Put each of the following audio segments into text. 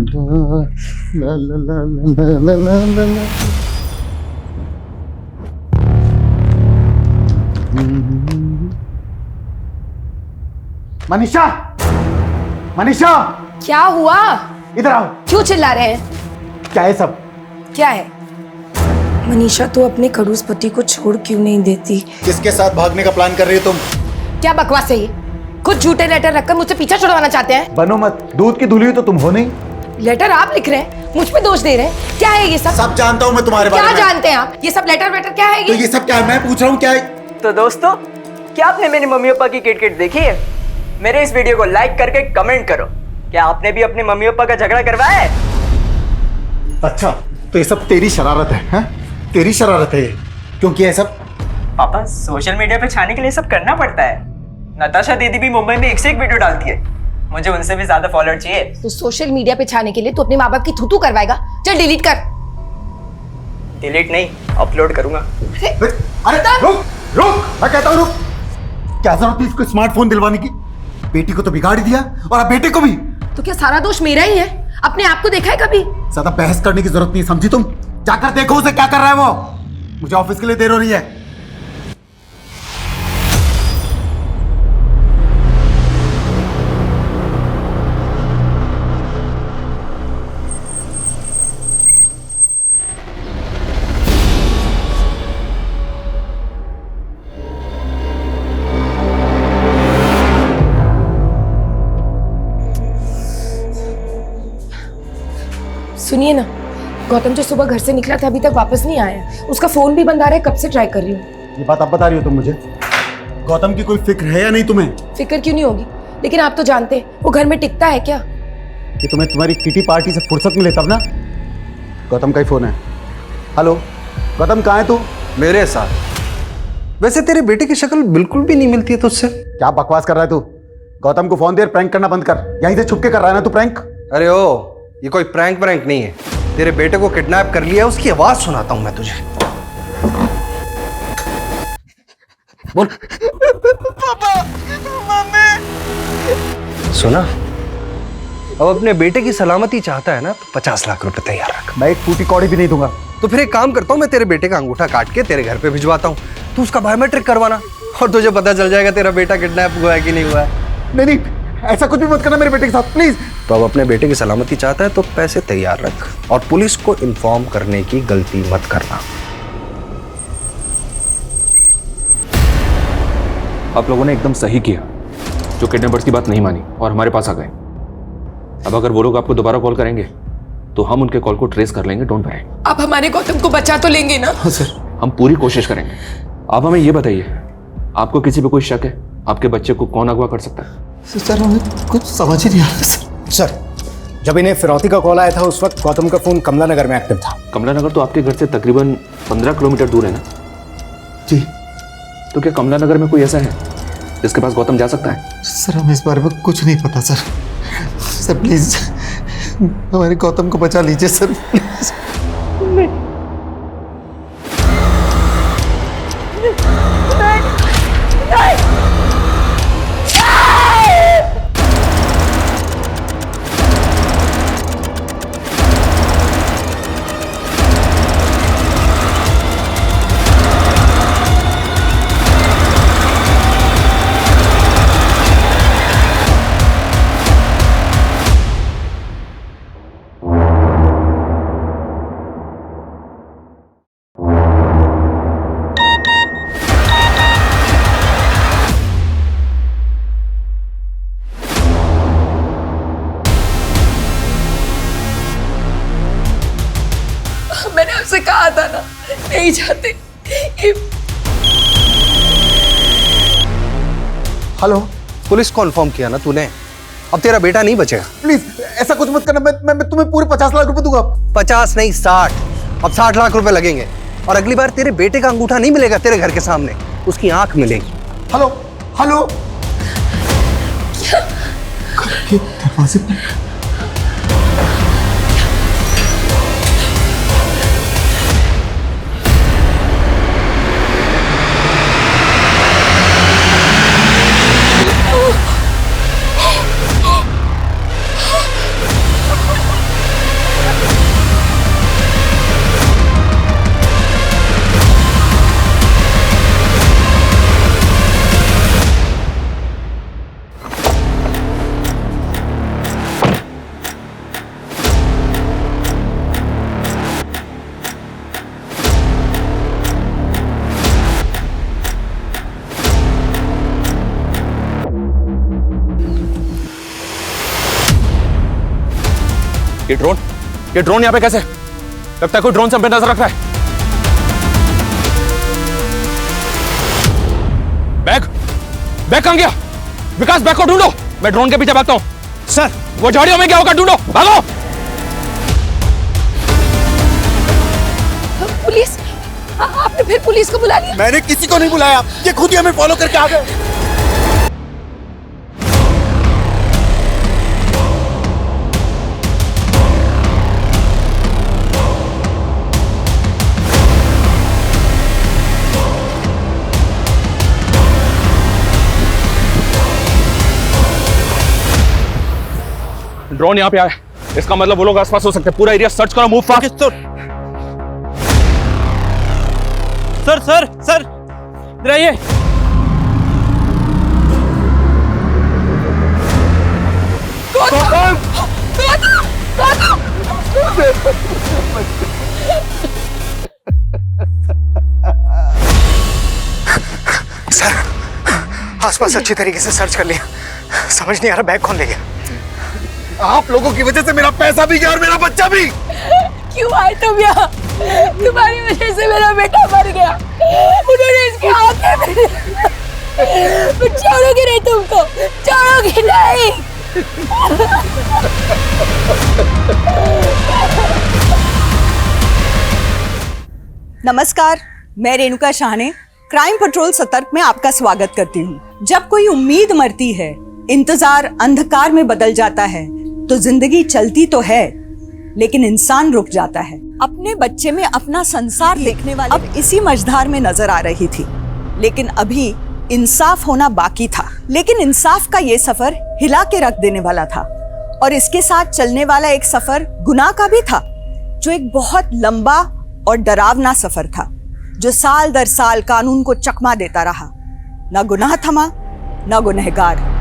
ला ला ला ला ला ला ला ला। मनीषा, मनीषा, क्या हुआ? इधर आओ। क्यों चिल्ला रहे हैं? क्या है सब? क्या है? मनीषा तो अपने खड़ूस पति को छोड़ क्यों नहीं देती? किसके साथ भागने का प्लान कर रही हो तुम? क्या बकवास है ये? खुद झूठे लेटर रखकर मुझसे पीछा छुड़वाना चाहते हैं? बनो मत, दूध की धुली तो तुम हो नहीं। लेटर आप लिख रहे हैं, मुझ पे दोष दे रहे हैं। क्या है ये सब? सब जानता हूँ मैं तुम्हारे बारे क्या में। जानते हैं आप? ये सब लेटर वेटर क्या है तो ये? ये सब क्या है? मैं पूछ रहा हूँ क्या है? तो दोस्तों, क्या आपने मेरी मम्मी पापा की किटकिट देखी है? मेरे इस वीडियो को लाइक करके कमेंट करो। क्या आपने भी अपने मम्मी पापा का झगड़ा करवाया है? अच्छा, तो ये सब तेरी शरारत है, हैं? तेरी शरारत है ये। क्योंकि ये सब पापा, सोशल मीडिया पे छाने के लिए सब करना पड़ता है। नताशा दीदी भी मुंबई में एक से एक वीडियो डालती है। मुझे उनसे भी ज्यादा फॉलोअर चाहिए। तो सोशल मीडिया पे छाने के लिए तो अपने माँ बाप की थूथू करवाएगा। चल डिलीट कर। डिलीट नहीं, अपलोड करूंगा। अरे रुक रुक, मैं कहता हूँ रुक। क्या जरूरत थी इसको स्मार्टफोन दिलवाने की? बेटी को तो बिगाड़ ही दिया और अब बेटे को भी। तो क्या सारा दोष मेरा ही है? अपने आप को देखा है कभी? ज्यादा बहस करने की जरूरत नहीं, समझी तुम? जाकर देखो उसे क्या कर रहा है वो। मुझे ऑफिस के लिए देर हो रही है। सुनिए ना, गौतम जो सुबह घर से निकला था अभी तक वापस नहीं आया। उसका फोन भी बंद आ रहा है, कब से ट्राई कर रही हूँ। ये बात अब बता रही हो तुम मुझे? गौतम की कोई फिक्र है या नहीं तुम्हें? फिक्र क्यों नहीं होगी, लेकिन आप तो जानते हैं वो घर में टिकता है क्या? कि तुम्हें तुम्हारी किटी पार्टी से फुर्सत मिले तब ना। गौतम का ही फोन है। हेलो गौतम, कहाँ है तू? मेरे साथ। वैसे तेरे बेटे की शक्ल बिल्कुल भी नहीं मिलती है तुझसे। क्या बकवास कर रहा है तू? गौतम को फोन दे, प्रैंक करना बंद कर। यहीं से छुप के कर रहा है ना तू प्रैंक? अरे ओ, ये कोई प्रैंक नहीं है। तेरे बेटे को किडनैप कर लिया, उसकी आवाज सुनाता हूं मैं तुझे। बोल। पापा, मम्मी। सुना? अब अपने बेटे की सलामती चाहता है ना, तो 50 लाख रुपए तैयार रख। मैं एक फूटी कौड़ी भी नहीं दूंगा। तो फिर एक काम करता हूँ, मैं तेरे बेटे का अंगूठा काट के तेरे घर पे भिजवाता हूँ। तू उसका बायोमेट्रिक करवाना और तुझे पता चल जाएगा तेरा बेटा किडनैप हुआ है कि नहीं हुआ है। नहीं नहीं, ऐसा कुछ भी मत करना मेरे बेटे के साथ प्लीज। तो अब अपने बेटे की सलामती चाहता है तो पैसे तैयार रख और पुलिस को इन्फॉर्म करने की गलती मत करना। आप लोगों ने एकदम सही किया जो किडनैपर्स की बात नहीं मानी और हमारे पास आ गए। अब अगर वो लोग आपको दोबारा कॉल करेंगे तो हम उनके कॉल को ट्रेस कर लेंगे, डोंट वरी। आप हमारे गौतम को बचा तो लेंगे ना? हाँ सर, हम पूरी कोशिश करेंगे। आप हमें ये बताइए, आपको किसी पे कोई शक है? आपके बच्चे को कौन अगवा कर सकता है? सर हमें कुछ समझ ही नहीं आ रहा सर। जब इन्हें फिरौती का कॉल आया था उस वक्त गौतम का फोन कमला नगर में एक्टिव था। कमला नगर तो आपके घर से तकरीबन 15 किलोमीटर दूर है ना? जी। तो क्या कमला नगर में कोई ऐसा है जिसके पास गौतम जा सकता है? सर हमें इस बारे में कुछ नहीं पता सर। सर प्लीज हमारे गौतम को बचा लीजिए सर, प्लीज। मैंने आपसे कहा था ना, नहीं जाते। हेलो, पुलिस को इन्फॉर्म किया ना तूने? अब तेरा बेटा नहीं बचेगा। प्लीज ऐसा कुछ मत करना। मैं तुम्हें पूरे 50 लाख रुपए दूंगा। 50 नहीं 60। अब 60 लाख रुपए लगेंगे और अगली बार तेरे बेटे का अंगूठा नहीं मिलेगा तेरे घर के सामने, उसकी आंख मिलेगी। हेलो हेलो, घर के दरवाजे पर ये ड्रोन यहाँ पे कैसे? लगता है कोई ड्रोन से हम पे नजर रख रहा है। बैग कहां गया? विकास, बैग को ढूंढो, मैं ड्रोन के पीछे भागता हूं। सर, वो झाड़ियों में क्या होगा, ढूंढो, भागो। पुलिस? आपने फिर पुलिस को बुला लिया? मैंने किसी को नहीं बुलाया, ये खुद ही हमें फॉलो करके आ गए। ड्रोन यहाँ पे आया, इसका मतलब वो लोग आसपास हो सकते हैं। पूरा एरिया सर्च करो, मूव फास्ट। सर इधर आइए। सर, आसपास अच्छी तरीके से सर्च कर लिया, समझ नहीं आ रहा बैग कौन ले गया। आप लोगों की वजह से मेरा पैसा भी गया और मेरा बच्चा भी। क्यों आए तुम यहाँ? तुम्हारी वजह से मेरा बेटा मर गया। उन्होंने इसकी आंखें मैं छोड़ोगी नहीं तुमको, छोड़ोगी नहीं। नमस्कार, मैं रेणुका शाहने क्राइम पेट्रोल सतर्क में आपका स्वागत करती हूँ। जब कोई उम्मीद मरती है, इंतजार अंधकार में बदल जाता है, तो जिंदगी चलती तो है लेकिन इंसान रुक जाता है। अपने बच्चे में अपना संसार देखने वाली अब इसी मझधार में नजर आ रही थी, लेकिन अभी इंसाफ होना बाकी था। लेकिन इंसाफ का ये सफर हिला के रख देने वाला था और इसके साथ चलने वाला एक सफर गुनाह का भी था, जो एक बहुत लंबा और डरावना सफर था, जो साल दर साल कानून को चकमा देता रहा। ना गुनाह थमा, ना गुनहगार।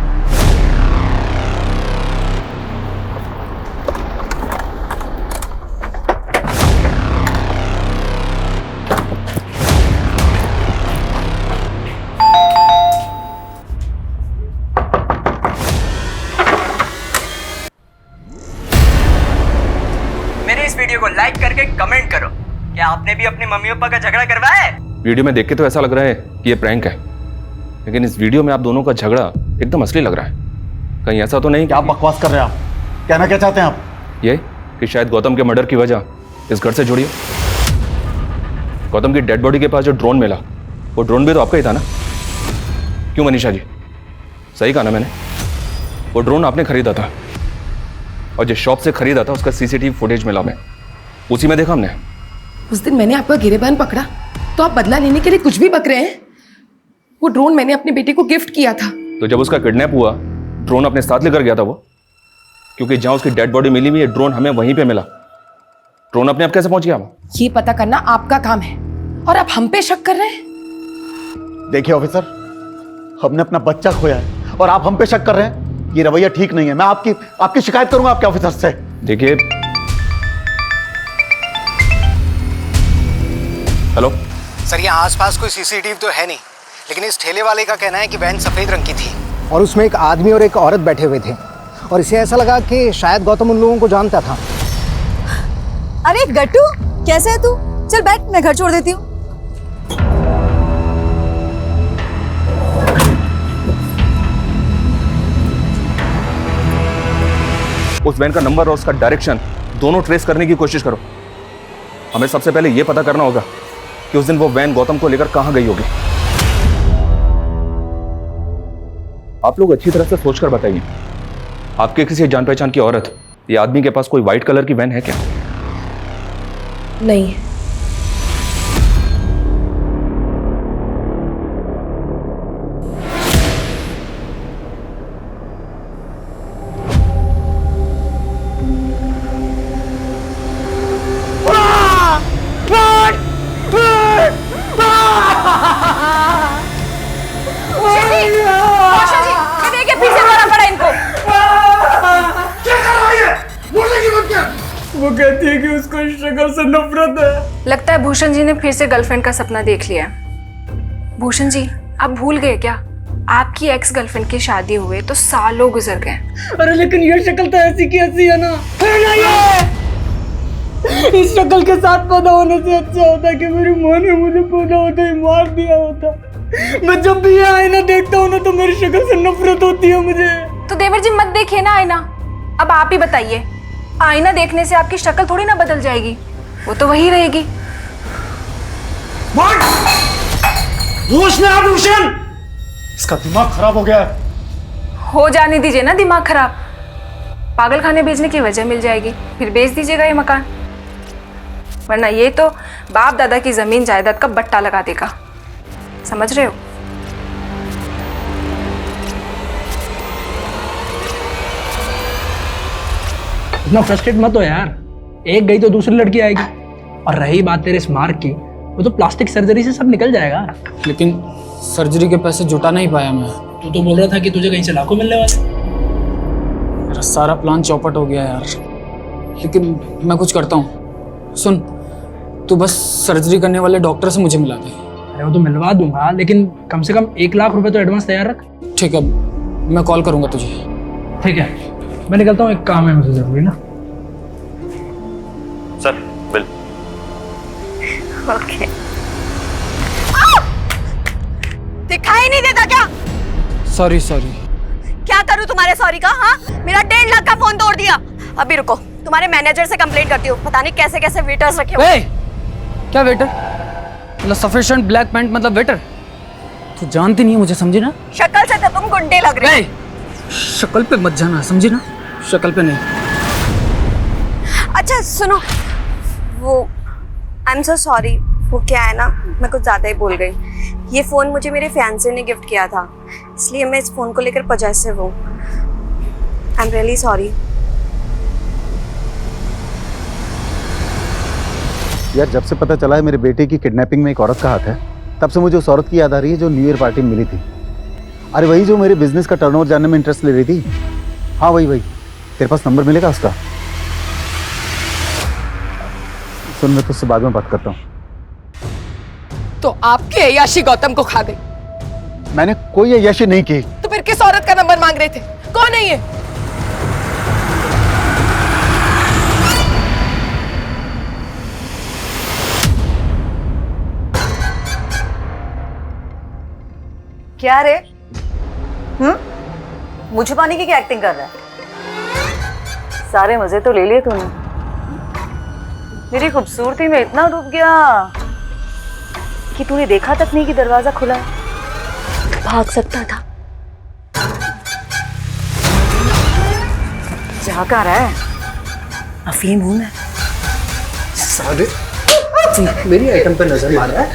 मेरे इस वीडियो को लाइक करके कमेंट करो, क्या आपने भी अपने मम्मी पापा का झगड़ा करवाया है? वीडियो में देख के तो ऐसा लग रहा है कि ये प्रैंक है, लेकिन इस वीडियो में आप दोनों का झगड़ा एकदम असली लग रहा है। कहीं ऐसा तो नहीं? क्या बकवास कर रहे हैं आप? कहना क्या चाहते हैं आप? ये कि शायद गौतम के मर्डर की वजह इस घर से जुड़ी है। गौतम की डेड बॉडी के पास जो ड्रोन मिला, वो ड्रोन भी तो आपका ही था ना? क्यों मनीषा जी, सही कहा ना मैंने? वो ड्रोन आपने खरीदा था और जिस शॉप से खरीदा था उसका सीसीटीवी फुटेज मिला, हमें उसी में देखा हमने। उस दिन मैंने आपका गिरेबान पकड़ा तो आप बदला लेने के लिए कुछ भी बक रहे हैं। वो ड्रोन मैंने अपने बेटे को गिफ्ट किया था। तो जब उसका किडनैप हुआ, ड्रोन अपने साथ लेकर गया था वो, क्योंकि जहां उसकी डेड बॉडी मिली हुई है, ड्रोन हमें वहीं पे मिला। ड्रोन अपने आप कैसे पहुंच गया? ये पता करना आपका काम है और आप हम पे शक कर रहे हैं। देखिए ऑफिसर, हमने अपना बच्चा खोया है और आप हम पे शक कर रहे हैं। ये रवैया ठीक नहीं है। मैं आपकी शिकायत करूंगा आपके ऑफिसर से। देखिए, हेलो सर, यहाँ आसपास कोई सीसीटीवी तो है नहीं, लेकिन इस ठेले वाले का कहना है कि वैन सफेद रंग की थी और उसमें एक आदमी और एक औरत बैठे हुए थे और इसे ऐसा लगा कि शायद गौतम उन लोगों को जानता था। अरे गट्टू, कैसे है तू? चल बैठ, मैं घर छोड़ देती हूँ। उस वैन का नंबर और उसका डायरेक्शन दोनों ट्रेस करने की कोशिश करो। हमें सबसे पहले यह पता करना होगा कि उस दिन वो वैन गौतम को लेकर कहां गई होगी। आप लोग अच्छी तरह से सोचकर बताइए, आपके किसी जान पहचान की औरत या आदमी के पास कोई व्हाइट कलर की वैन है क्या? नहीं। वो कहती है कि उसको इस शक्ल से नफरत है। लगता है भूषण जी ने फिर से गर्लफ्रेंड का सपना देख लिया है। भूषण जी, आप भूल गए क्या? आपकी एक्स गर्लफ्रेंड की शादी हुए तो सालों गुजर गए। अरे लेकिन ये शक्ल तो ऐसी की ऐसी है ना ये इस शक्ल के साथ पैदा होने से अच्छा होता कि मेरी माँ ने मुझे पैदा होते ही मार दिया होता। मैं जब भी ये आईना देखता हूँ ना तो मेरी शक्ल से नफरत होती है मुझे। तो देवर जी मत देखिए ना आईना। अब आप ही बताइए, आईना देखने से आपकी शक्ल थोड़ी ना बदल जाएगी, वो तो वही रहेगी। होश में आप रोशन, इसका दिमाग खराब हो गया है। हो जाने दीजिए ना दिमाग खराब, पागल खाने भेजने की वजह मिल जाएगी, फिर बेच दीजिएगा ये मकान, वरना ये तो बाप दादा की जमीन जायदाद का बट्टा लगा देगा। समझ रहे हो? इतना फ्रस्ट्रेट मत हो यार, एक गई तो दूसरी लड़की आएगी। और रही बात तेरे इस मार्क की, वो तो प्लास्टिक सर्जरी से सब निकल जाएगा। लेकिन सर्जरी के पैसे जुटा नहीं पाया मैं। तू तो बोल रहा था कि तुझे कहीं से लाखों मिलने वाले। मेरा सारा प्लान चौपट हो गया यार। लेकिन मैं कुछ करता हूँ, सुन, तू बस सर्जरी करने वाले डॉक्टर से मुझे मिला दे। अरे वो तो मिलवा दूंगा, लेकिन कम से कम 1 लाख रुपए तो एडवांस तैयार रख। ठीक है, मैं कॉल करूँगा तुझे। ठीक है, मैं निकलता हूँ, एक काम है मुझे जरूरी ना। Sir bill. ओके। दिखाई नहीं देता क्या? सॉरी। क्या करूँ तुम्हारे सॉरी का? हाँ, मेरा 1.5 लाख का फोन तोड़ दिया। अभी रुको, तुम्हारे मैनेजर से कंप्लेंट करती हूँ। पता नहीं कैसे कैसे वेटर्स रखे हुए। क्या वेटर? मतलब सफिशिएंट ब्लैक पैंट मतलब वेटर? तू जानती नहीं है मुझे, समझी ना? शक्ल से तो तुम गुंडे लग रहे हो। शक्ल पे मत जाना, समझी ना? शक्ल पे नहीं। अच्छा सुनो, वो आई एम सो सॉरी, वो क्या है ना, मैं कुछ ज़्यादा ही बोल गई। ये फ़ोन मुझे मेरे फियांसे ने गिफ्ट किया था, इसलिए मैं इस फ़ोन को लेकर पॉजेसिव हूँ। I am really sorry. यार जब से पता चला है मेरे बेटे की किडनैपिंग में एक औरत का हाथ है, तब से मुझे उस औरत की याद आ रही है जो न्यू ईयर पार्टी में मिली थी। अरे वही जो मेरे बिजनेस का टर्नओवर जानने में इंटरेस्ट ले रही थी। हाँ वही। तेरे पास नंबर मिलेगा उसका? सुन, मैं तुझसे बाद में बात करता हूँ। तो आपकी अय्याशी गौतम को खा गई। मैंने कोई अय्याशी नहीं की। तो फिर किस औरत का नंबर मांग रहे थे? कौन है ये? क्या रे? मुझे पाने की क्या एक्टिंग कर रहा है? सारे मजे तो ले लिए तूने। मेरी खूबसूरती में इतना डूब गया कि तूने देखा तक नहीं कि दरवाजा खुला है। भाग सकता था। जा कर रहा है? अफीम हूं मैं। सारे मेरी आइटम पे नजर मार रहा है।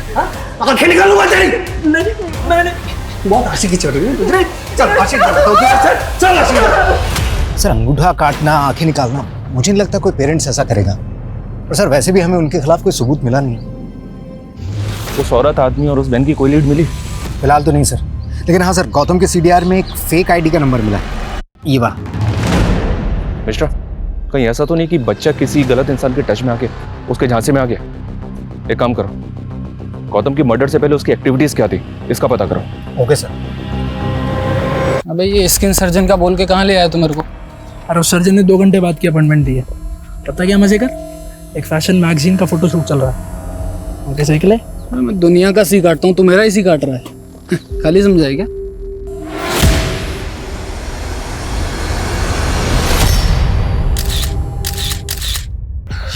आंखें निकालूंगा तेरी। नहीं, मैंने बहुत आशिकी चढ़ रही है तुझे। चल आशिक बताओ, चल आशिक। सर अंगूठा काटना, आंखें निकालना, मुझे नहीं लगता कोई पेरेंट्स ऐसा करेगा। और सर वैसे भी हमें उनके खिलाफ कोई सबूत मिला नहीं। उस औरत, आदमी और उस बहन की कोई लीड मिली? फिलहाल तो नहीं सर, लेकिन हाँ सर, गौतम के सीडीआर में एक फेक आईडी का नंबर मिला है। ये वाह। मिस्टर, कहीं ऐसा तो नहीं कि बच्चा किसी गलत इंसान के टच में आके उसके झांसे में आ गया? एक काम करो, गौतम की मर्डर से पहले उसकी एक्टिविटीज क्या थी इसका पता करो। Okay sir. अबे ये स्किन सर्जन का बोल के कहाँ ले आया तू मेरे को? अरे उस सर्जन ने 2 घंटे बाद की अपॉइंटमेंट दी है। पता क्या मजे कर, एक फैशन मैगजीन का फोटोशूट चल रहा है। ओके सही के लिए मैं दुनिया का सी काटता हूँ, तू मेरा ही सी काट रहा है। खाली समझाए क्या?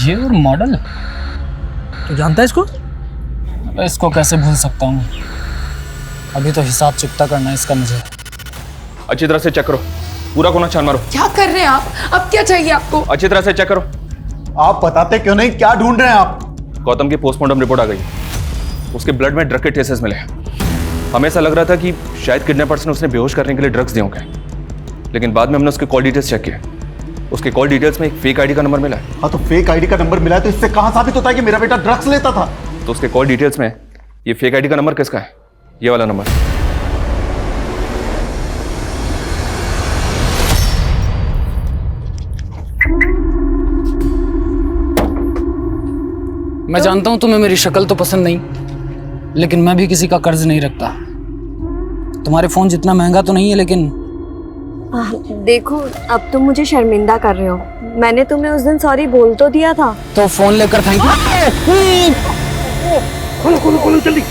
ये और मॉडल, तू जानता है इसको? इसको कैसे भूल सकता हूँ? अभी तो हिसाब चुकता करना है इसका मुझे। अच्छी तरह से चेक करो, पूरा कोना छान मारो। क्या कर रहे हैं आप? अब क्या चाहिए आपको? अच्छी तरह से चेक करो। आप बताते क्यों नहीं, क्या ढूंढ रहे हैं आप? गौतम की पोस्टमार्टम रिपोर्ट आ गई, उसके ब्लड में ड्रग के ट्रेसेस मिले। हमें ऐसा लग रहा था कि शायद किडनैपर्स ने उसने बेहोश करने के लिए ड्रग्स दिए होंगे, लेकिन बाद में हमने उसके कॉल डिटेल्स चेक किए। उसके कॉल डिटेल्स में एक फेक आईडी का नंबर मिला है। हाँ तो फेक आईडी का नंबर मिला है तो इससे कहां साबित होता है कि मेरा बेटा ड्रग्स लेता था? तो उसके कॉल डिटेल्स में ये फेक आईडी का नंबर किसका है? ये वाला नंबर। मैं जानता हूं तुम्हें मेरी शक्ल तो पसंद नहीं, लेकिन मैं भी किसी का कर्ज नहीं रखता। तुम्हारे फ़ोन जितना महंगा तो नहीं है, लेकिन देखो अब तुम मुझे शर्मिंदा कर रहे हो। मैंने तुम्हें उस दिन सॉरी बोल तो दिया था। तो फ़ोन लेकर थैंक यू। खोलो खोलो खोलो जल्दी।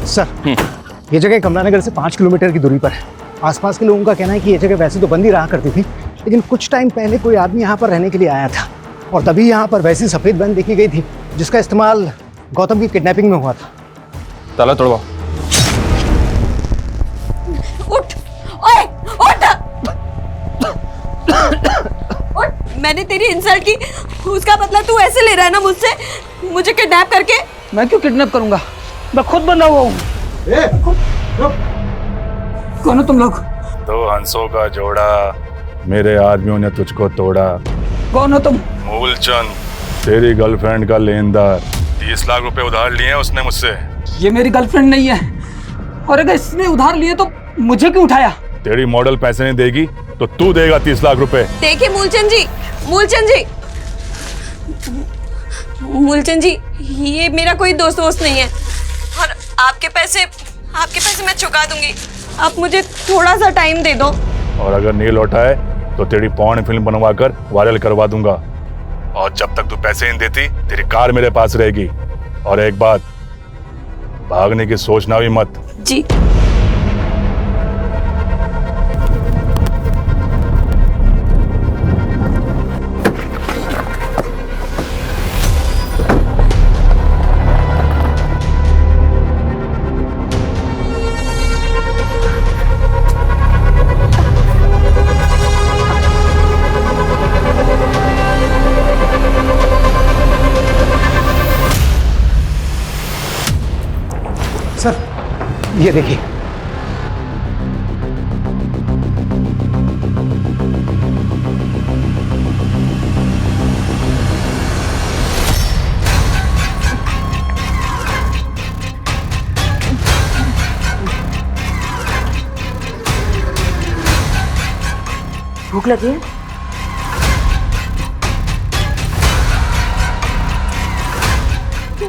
सर, ये जगह कमलानगर से 5 किलोमीटर की दूरी पर है। आसपास के लोगों का कहना है कि ये जगह वैसे तो बंद ही रहा करती थी, लेकिन कुछ टाइम पहले कोई आदमी यहाँ पर रहने के लिए आया था और तभी यहाँ पर वैसी सफ़ेद वैन देखी गई थी जिसका इस्तेमाल गौतम की किडनैपिंग में हुआ था। ताला तोड़वाओ। उठ, ओए, उठ! उठ! मैंने तेरी इंसल्ट की, उसका बदला तू ऐसे ले रहा है ना मुझसे, मुझे किडनैप करके। मैं क्यों किडनैप करूंगा? मैं खुद बंधा हुआ हूँ। कौन हो तुम लोग? 2 हंसों का जोड़ा, मेरे आदमियों ने तुझको तोड़ा। कौन हो तुम? मूलचंद, तेरी गर्लफ्रेंड का लेनदार। 30 लाख रुपए उधार लिए हैं उसने मुझसे। ये मेरी गर्लफ्रेंड नहीं है, और अगर इसने उधार लिए तो मुझे क्यों उठाया? तेरी मॉडल पैसे नहीं देगी तो तू देगा 30 लाख रुपए। देखिए मूलचंद जी, मूलचंद जी, ये मेरा कोई दोस्त नहीं है, और आपके पैसे मैं चुका दूंगी। आप मुझे थोड़ा सा टाइम दे दो। और अगर नहीं लौटाए तो तेरी पॉर्न फिल्म बनवा कर वायरल करवा दूंगा। और जब तक तू पैसे नहीं देती तेरी कार मेरे पास रहेगी। और एक बात, भागने की सोचना भी मत। जी। सर, ये देखिए। भूख लगी है?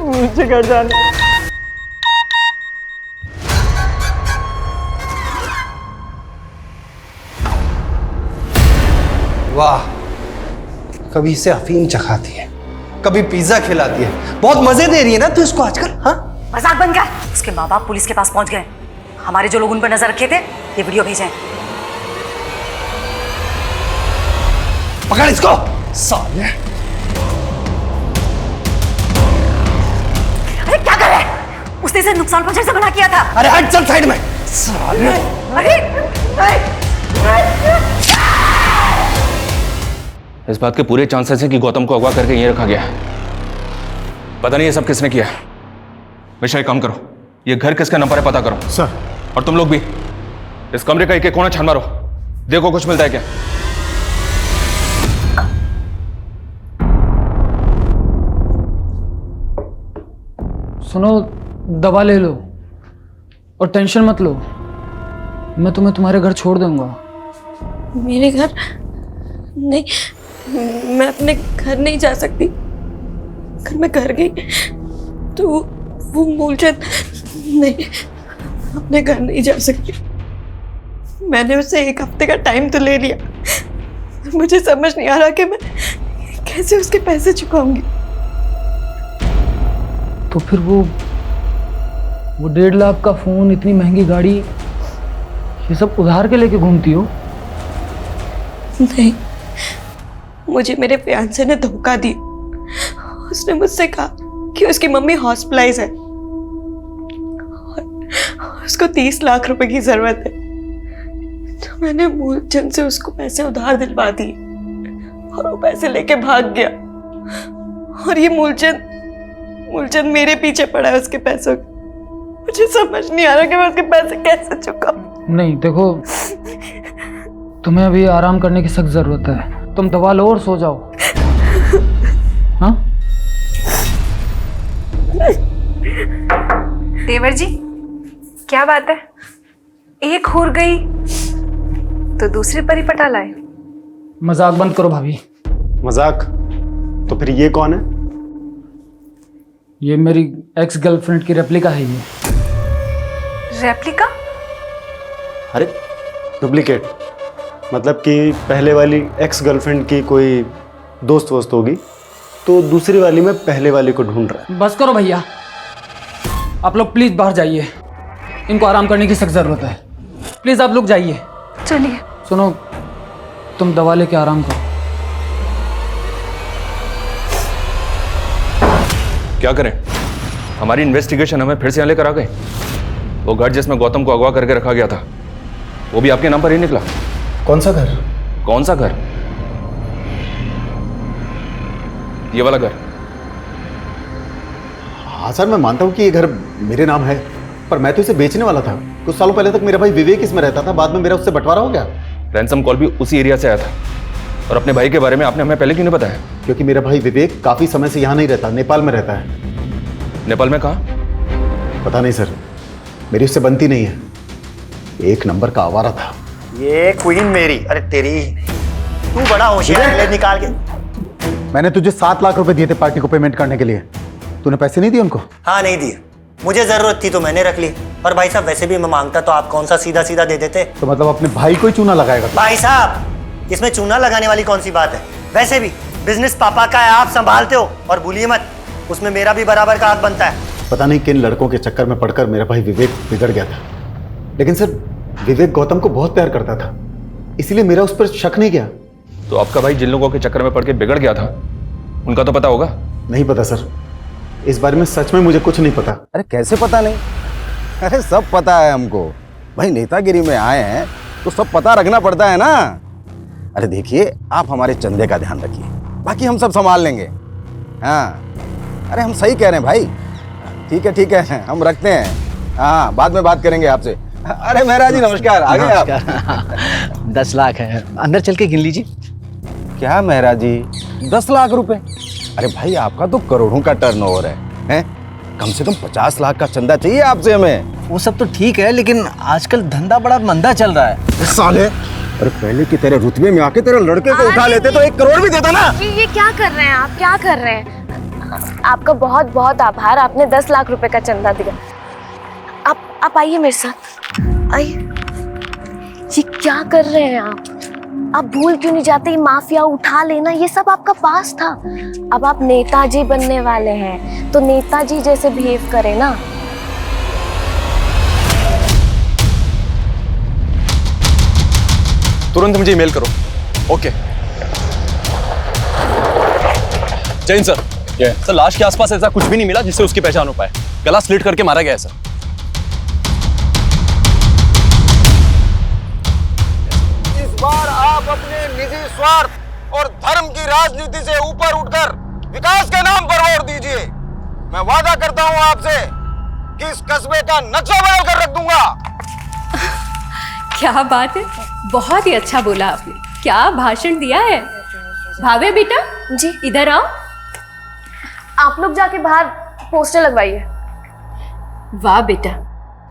मुझे घर जाना। वाह, कभी इसे अफीम चखाती है, कभी पिज्जा खिलाती है। बहुत मजे दे रही है ना तू इसको आजकल। हाँ, मजाक बन गया। उसके माँ बाप पुलिस के पास पहुंच गए। हमारे जो लोग उन पर नजर रखे थे, ये वीडियो भेजे। पकड़ इसको साले। अरे क्या कर रहा है? उसने इसे नुकसान पहुंचाने से मना किया था। अरे हट, चल साइड में साले। इस बात के पूरे चांसेस हैं कि गौतम को अगवा करके यहीं रखा गया है। पता नहीं ये सब किसने किया है। मिश्रा, एक काम करो, ये घर किसका नंबर है पता करो। सर। और तुम लोग भी इस कमरे का एक कोना छान मारो, देखो कुछ मिलता है क्या। सुनो, दवा ले लो और टेंशन मत लो। मैं तुम्हें तुम्हारे घर छोड़ दूंगा। मेरे घर नहीं, मैं अपने घर नहीं जा सकती। अगर मैं घर गई तो वो मूलचंद, नहीं, अपने घर नहीं जा सकती। मैंने उससे 1 हफ्ते का टाइम तो ले लिया, मुझे समझ नहीं आ रहा कि मैं कैसे उसके पैसे चुकाऊंगी। तो फिर वो 1.5 लाख का फोन, इतनी महंगी गाड़ी, ये सब उधार के लेके घूमती हो? नहीं, मुझे मेरे फियांसे ने धोखा दिया। उसने मुझसे कहा कि उसकी मम्मी हॉस्पिटलाइज है और उसको 30 लाख रुपए की जरूरत है। तो मैंने मूलचंद से उसको पैसे उधार दिलवा दिए और वो पैसे लेके भाग गया। और ये मूलचंद मेरे पीछे पड़ा है उसके पैसों का। मुझे समझ नहीं आ रहा कि मैं उसके पैसे कैसे चुकाऊं। नहीं, देखो, तुम्हें अभी आराम करने की सख्त जरूरत है। तुम दवा लो और सो जाओ। हाँ? देवर जी, क्या बात है? एक हुर गई तो दूसरी परी पटा लाए। मजाक बंद करो भाभी। मजाक? तो फिर ये कौन है? ये मेरी एक्स गर्लफ्रेंड की रेप्लिका है ये। रेप्लिका? अरे डुप्लीकेट, मतलब कि पहले वाली एक्स गर्लफ्रेंड की कोई दोस्त वोस्त होगी, तो दूसरी वाली में पहले वाली को ढूंढ रहा है। बस करो भैया, आप लोग प्लीज बाहर जाइए, इनको आराम करने की सख्त जरूरत है। प्लीज आप लोग जाइए। चलिए। सुनो, तुम दवा लेके आराम करो। क्या करें? हमारी इन्वेस्टिगेशन हमें फिर से यहाँ लेकर आ गए। वो घर जिसमें गौतम को अगवा करके रखा गया था, वो भी आपके नाम पर ही निकला। कौन सा घर? कौन सा घर? ये वाला घर। हाँ सर, मैं मानता हूँ कि ये घर मेरे नाम है, पर मैं तो इसे बेचने वाला था। कुछ सालों पहले तक मेरा भाई विवेक इसमें रहता था, बाद में मेरा उससे बंटवारा हो गया। रैंसम कॉल भी उसी एरिया से आया था। और अपने भाई के बारे में आपने हमें पहले क्यों नहीं बताया? क्योंकि मेरा भाई विवेक काफी समय से यहाँ नहीं रहता, नेपाल में रहता है। नेपाल में कहाँ? पता नहीं सर, मेरी उससे बनती नहीं है। एक नंबर का आवारा था ये क्वीन मेरी। अरे तेरी, तू बड़ा होशियार है, ले निकाल के। मैंने तुझे 7 लाख रुपए दिए थे पार्टी को पेमेंट करने के लिए, तूने पैसे नहीं दिए उनको? हाँ नहीं दिए, मुझे जरूरत थी तो मैंने रख ली। और भाई साहब वैसे भी मैं मांगता तो आप कौन सा सीधा सीधा दे देते। तो मतलब अपने भाई को ही चूना लगाएगा? भाई साहब इसमें चूना लगाने वाली कौन सी बात है? वैसे भी बिजनेस पापा का है, आप संभालते हो। और भूलिए मत, उसमें मेरा भी बराबर का हाथ बनता है। पता नहीं किन लड़कों के चक्कर में पड़कर मेरा भाई विवेक बिगड़ गया था, लेकिन सर विवेक गौतम को बहुत प्यार करता था, इसलिए मेरा उस पर शक नहीं गया। तो आपका भाई जिन लोगों के चक्कर में पड़ के बिगड़ गया था, उनका तो पता होगा? नहीं पता सर, इस बारे में सच में मुझे कुछ नहीं पता। अरे कैसे पता नहीं? अरे सब पता है हमको। भाई नेतागिरी में आए हैं तो सब पता रखना पड़ता है ना। अरे देखिए, आप हमारे चंदे का ध्यान रखिए, बाकी हम सब संभाल लेंगे। हाँ, अरे हम सही कह रहे हैं भाई। ठीक है, हम रखते हैं। हाँ, बाद में बात करेंगे आपसे। अरे मेहरा जी नमस्कार, आ गए आप? 10 लाख है, अंदर चल के गिन लीजिए। क्या मेहरा जी, 10 लाख रुपए? अरे भाई आपका तो करोड़ों का टर्नओवर है? कम से कम 50 लाख का चंदा चाहिए आपसे हमें। वो सब तो ठीक है, लेकिन आजकल धंधा बड़ा मंदा चल रहा है। साले, अरे पहले की तेरे रुतबे में आके तेरे लड़के को उठा लेते तो 1 करोड़ भी देता ना। ये क्या कर रहे हैं आप? क्या कर रहे हैं? आपका बहुत बहुत आभार, आपने 10 लाख रुपए का चंदा दिया। आप आइए मेरे साथ, आइए। ये क्या कर रहे हैं आप भूल क्यों नहीं जाते? माफिया उठा लेना ये सब आपका पास था। अब आप नेताजी बनने वाले हैं, तो नेताजी जैसे बिहेव करें ना। तुरंत मुझे ईमेल करो। ओके। जैन सर, सर लाश के आसपास ऐसा कुछ भी नहीं मिला जिससे उसकी पहचान हो पाए। गला स्लिट करके मारा गया है सर। इस बार आप अपने निजी स्वार्थ और धर्म की राजनीति से ऊपर उठकर विकास के नाम पर वोट दीजिए। मैं वादा करता हूं आपसे कि इस कस्बे का नक्शा बदल कर रख दूंगा। क्या बात है, बहुत ही अच्छा बोला आपने। क्या भाषण दिया है। भावे बेटा जी, इधर आओ। आप लोग जाके बाहर पोस्टर लगवाइए। वाह बेटा,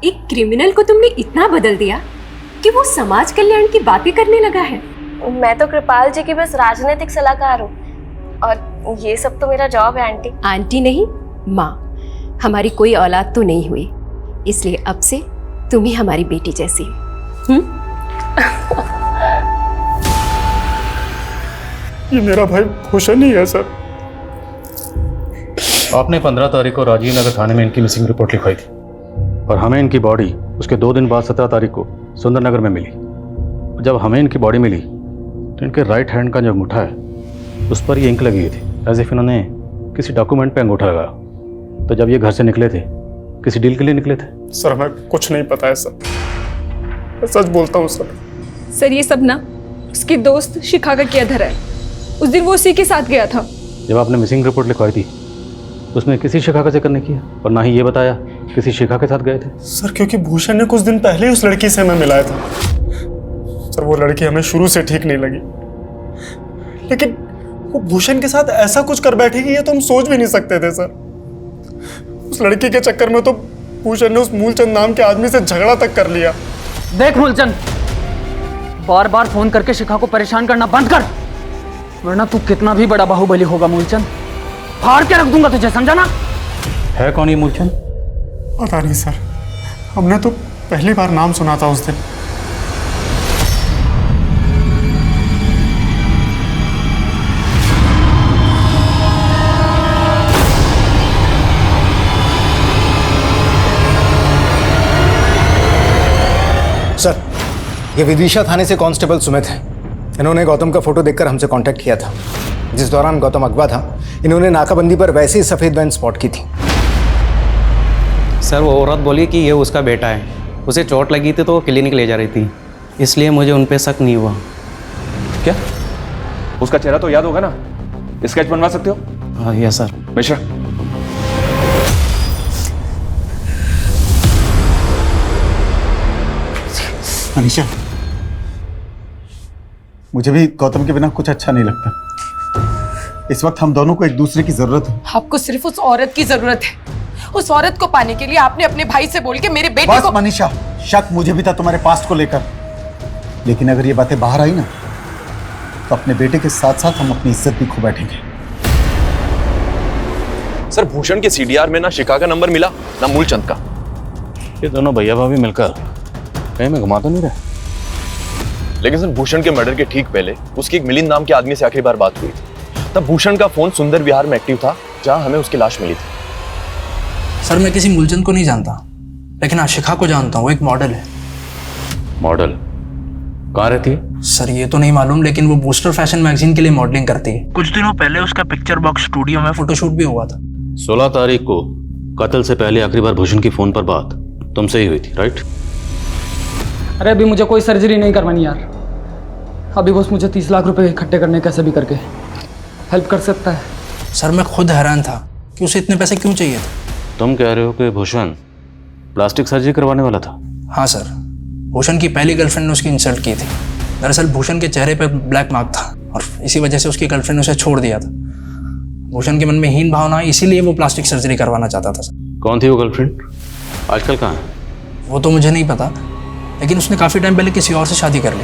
एक क्रिमिनल को तुमने इतना बदल दिया कि वो समाज कल्याण की बातें करने लगा है। मैं तो कृपाल जी की बस राजनीतिक सलाहकार हूँ, और ये सब तो मेरा जॉब है आंटी। आंटी नहीं, माँ। हमारी कोई औलाद तो नहीं हुई, इसलिए अब से तुम ही हमारी बेटी जैसी। ये मेरा भाई भूषण ही है सर। आपने 15 तारीख को राजीव नगर थाने में इनकी मिसिंग रिपोर्ट लिखवाई थी, और हमें इनकी बॉडी उसके 2 दिन बाद 17 तारीख को सुंदर नगर में मिली। जब हमें इनकी बॉडी मिली तो इनके राइट हैंड का जो अंगूठा है उस पर ये इंक लगी हुई थी, एज इफ इन्होंने किसी डॉक्यूमेंट पे अंगूठा लगाया। तो जब ये घर से निकले थे, किसी डील के लिए निकले थे? सर हमें कुछ नहीं पता है सर, मैं सच बोलता हूँ सर। सर ये सब ना उसकी दोस्त शिखा का किया धरा है। उस दिन वो उसी के साथ गया था। जब आपने मिसिंग रिपोर्ट लिखवाई थी उसमें किसी शिखा का जिक्र नहीं किया, और ना ही ये बताया किसी शिखा के साथ गए थे। सर क्योंकि भूषण ने कुछ दिन पहले ही उस लड़की से हमें मिलाया था। सर वो लड़की हमें शुरू से ठीक नहीं लगी, लेकिन वो भूषण के साथ ऐसा कुछ कर बैठेगी ये तो हम सोच भी नहीं सकते थे सर। उस लड़की के चक्कर में तो भूषण ने उस मूलचंद नाम के आदमी से झगड़ा तक कर लिया। देख मूलचंद, बार बार फोन करके शिखा को परेशान करना बंद कर, वरना तू कितना भी बड़ा बाहुबली होगा मूलचंद, फाड़ के रख दूंगा तुझे, समझा ना? है कौन ये मूलचंद? पता नहीं सर, हमने तो पहली बार नाम सुना था उस दिन। सर, ये विदिशा थाने से कांस्टेबल सुमित है। इन्होंने गौतम का फोटो देखकर हमसे कांटेक्ट किया था। जिस दौरान गौतम अगवा था, इन्होंने नाकाबंदी पर वैसे ही सफ़ेद वैन स्पॉट की थी। सर, वो औरत बोली कि ये उसका बेटा है, उसे चोट लगी थी तो वो क्लिनिक ले जा रही थी, इसलिए मुझे उन पे शक नहीं हुआ। क्या उसका चेहरा तो याद होगा ना? स्केच बनवा सकते हो? हाँ यस सर। मिश्रा, मनीषा, मुझे भी गौतम के बिना कुछ अच्छा नहीं लगता। इस वक्त हम दोनों को एक दूसरे की जरूरत है। आपको सिर्फ उस औरत की जरूरत है। उस औरत को पाने के लिए आपने अपने भाई से बोल के मेरे बेटे बस को। मनीषा, शक मुझे भी था तुम्हारे पास्ट को लेकर, लेकिन अगर ये बातें बाहर आई ना तो अपने बेटे के साथ साथ हम अपनी इज्जत भी खो बैठेंगे। सर, भूषण के सीडीआर में ना शिखा का नंबर मिला ना मूलचंद का। ये दोनों भैया भाभी मिलकर कहीं में घुमा तो नहीं रहे? लेकिन सर, भूषण के मर्डर के ठीक पहले उसकी एक मिलिंद नाम के आदमी से आखिरी बार बात हुई थी। तब भूषण का फोन सुंदर विहार में एक्टिव था, जहां हमें उसकी लाश मिली थी। सर, मैं किसी मूलचंद को नहीं जानता, लेकिन हाँ शिखा को जानता हूँ। वो एक मॉडल है। मॉडल? कहाँ रहती है? सर, ये तो नहीं मालूम, लेकिन वो बूस्टर फैशन मैगजीन के लिए मॉडलिंग करती है। कुछ दिनों पहले उसका पिक्चर बॉक्स स्टूडियो में फोटोशूट भी हुआ था। 16 तारीख को कत्ल से पहले आखिरी बार भूषण की फोन पर बात तुमसे ही हुई थी, राइट? अरे अभी मुझे कोई सर्जरी नहीं करवानी यार। अभी बस मुझे 30 लाख रुपए इकट्ठे करने कैसे भी करके हेल्प कर सकता है। सर, मैं खुद हैरान था कि उसे इतने पैसे क्यों चाहिए थे। तुम कह रहे हो कि भूषण प्लास्टिक सर्जरी करवाने वाला था? हाँ सर, भूषण की पहली गर्लफ्रेंड ने उसकी इंसल्ट की थी। दरअसल भूषण के चेहरे पर ब्लैक मार्क था और इसी वजह से उसकी गर्लफ्रेंड ने उसे छोड़ दिया था। भूषण के मन में हीन भावना आई, इसीलिए वो प्लास्टिक सर्जरी करवाना चाहता था। सर, कौन थी वो गर्लफ्रेंड? आजकल कहाँ है? वो तो मुझे नहीं पता, लेकिन उसने काफ़ी टाइम पहले किसी और से शादी कर ली।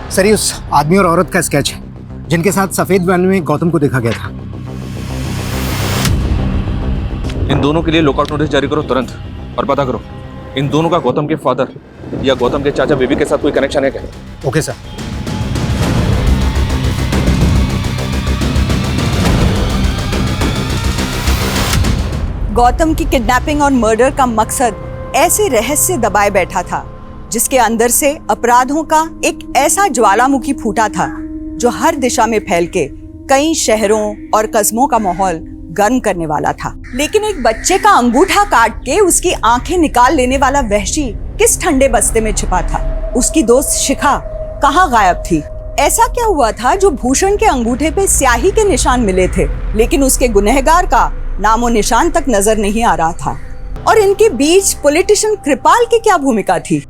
सर, ये उस आदमी और औरत का स्केच है जिनके साथ सफेद वैन में गौतम को देखा गया था। इन दोनों के लिए लुकआउट नोटिस जारी करो तुरंत, और पता करो इन दोनों का गौतम के फादर या गौतम के चाचा बेबी के साथ कोई कनेक्शन है क्या? Okay sir. गौतम की किडनैपिंग और मर्डर का मकसद ऐसे रहस्य दबाए बैठा था जिसके अंदर से अपराधों का एक ऐसा ज्वालामुखी फूटा था जो हर दिशा में फैल के कई शहरों और कस्बों का माहौल गर्म करने वाला था। लेकिन एक बच्चे का अंगूठा काट के उसकी आंखें निकाल लेने वाला वहशी किस ठंडे बस्ते में छिपा था? उसकी दोस्त शिखा कहाँ गायब थी? ऐसा क्या हुआ था जो भूषण के अंगूठे पे स्याही के निशान मिले थे, लेकिन उसके गुनहगार का नामो निशान तक नजर नहीं आ रहा था? और इनके बीच पॉलिटिशियन कृपाल की क्या भूमिका थी?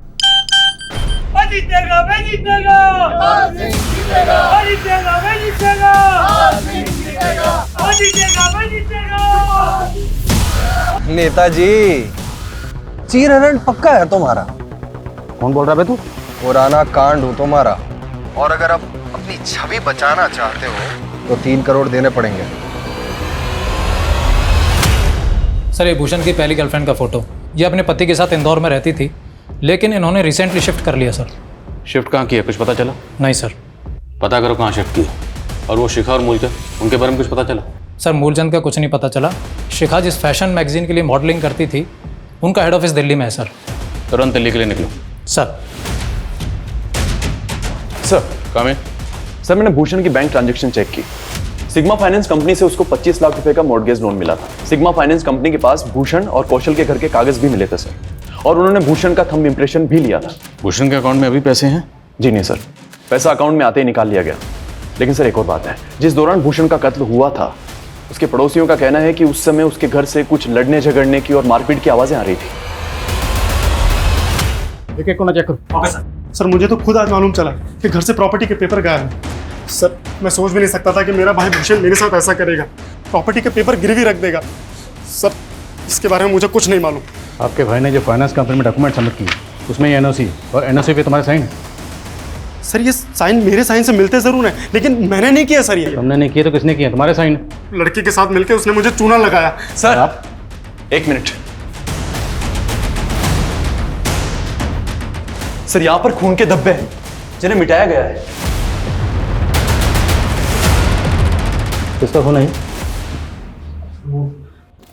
नेताजी, चीर हरण पक्का है तुम्हारा। कौन बोल रहा है तू? पुराना कांड हो तुम्हारा, और अगर आप अपनी छवि बचाना चाहते हो तो 3 करोड़ देने पड़ेंगे। सर, ये भूषण की पहली गर्लफ्रेंड का फोटो। ये अपने पति के साथ इंदौर में रहती थी, लेकिन इन्होंने रिसेंटली शिफ्ट कर लिया। सर, शिफ्ट कहाँ किया, कुछ पता चला? नहीं सर। पता करो कहाँ शिफ्ट किया। और वो शिखा और मूलचंद, उनके बारे में कुछ पता चला? सर, मूलचंद का कुछ नहीं पता चला। शिखा जिस फैशन मैगजीन के लिए मॉडलिंग करती थी, उनका हेड ऑफिस दिल्ली में है। सर, तुरंत दिल्ली के लिए निकलो। सर। सर, सर, मैंने भूषण की बैंक ट्रांजैक्शन चेक की। सिग्मा फाइनेंस कंपनी से उसको 25 लाख रुपए का मॉर्गेज लोन मिला था। सिग्मा फाइनेंस कंपनी के पास भूषण और कौशल के घर के कागज भी मिले थे सर, और उन्होंने भूषण का थंब इंप्रेशन भी लिया था। भूषण के अकाउंट में अभी पैसे हैं? जी नहीं सर, पैसा अकाउंट में आते ही निकाल लिया गया। लेकिन सर, एक और बात है, जिस दौरान भूषण का कत्ल हुआ था, उसके पड़ोसियों का कहना है कि उस समय उसके घर से कुछ लड़ने झगड़ने की और मारपीट की आवाजें आ रही थी। एक को ना चेक करो। Okay sir. सर, मुझे तो खुद आज मालूम चला कि घर से प्रॉपर्टी के पेपर गायब हैं। सर, मैं सोच भी नहीं सकता था कि मेरा भाई भूषण मेरे साथ ऐसा करेगा, प्रॉपर्टी के पेपर गिरवी रख देगा। सर, इसके बारे में मुझे कुछ नहीं मालूम। आपके भाई ने जो फाइनेंस कंपनी में डॉक्यूमेंट सबमिट किए उसमें एनओसी और एनओसी पे तुम्हारे साइन। सर ये साइन मेरे साइन से मिलते जरूर हैं, लेकिन मैंने नहीं किया सर। ये तुमने नहीं किया तो किसने किया? तुम्हारे साइन। लड़की के साथ मिलकर उसने मुझे चूना लगाया। सर आप एक मिनट। सर यहां पर खून के धब्बे हैं जिन्हें मिटाया गया है। किसका खून है?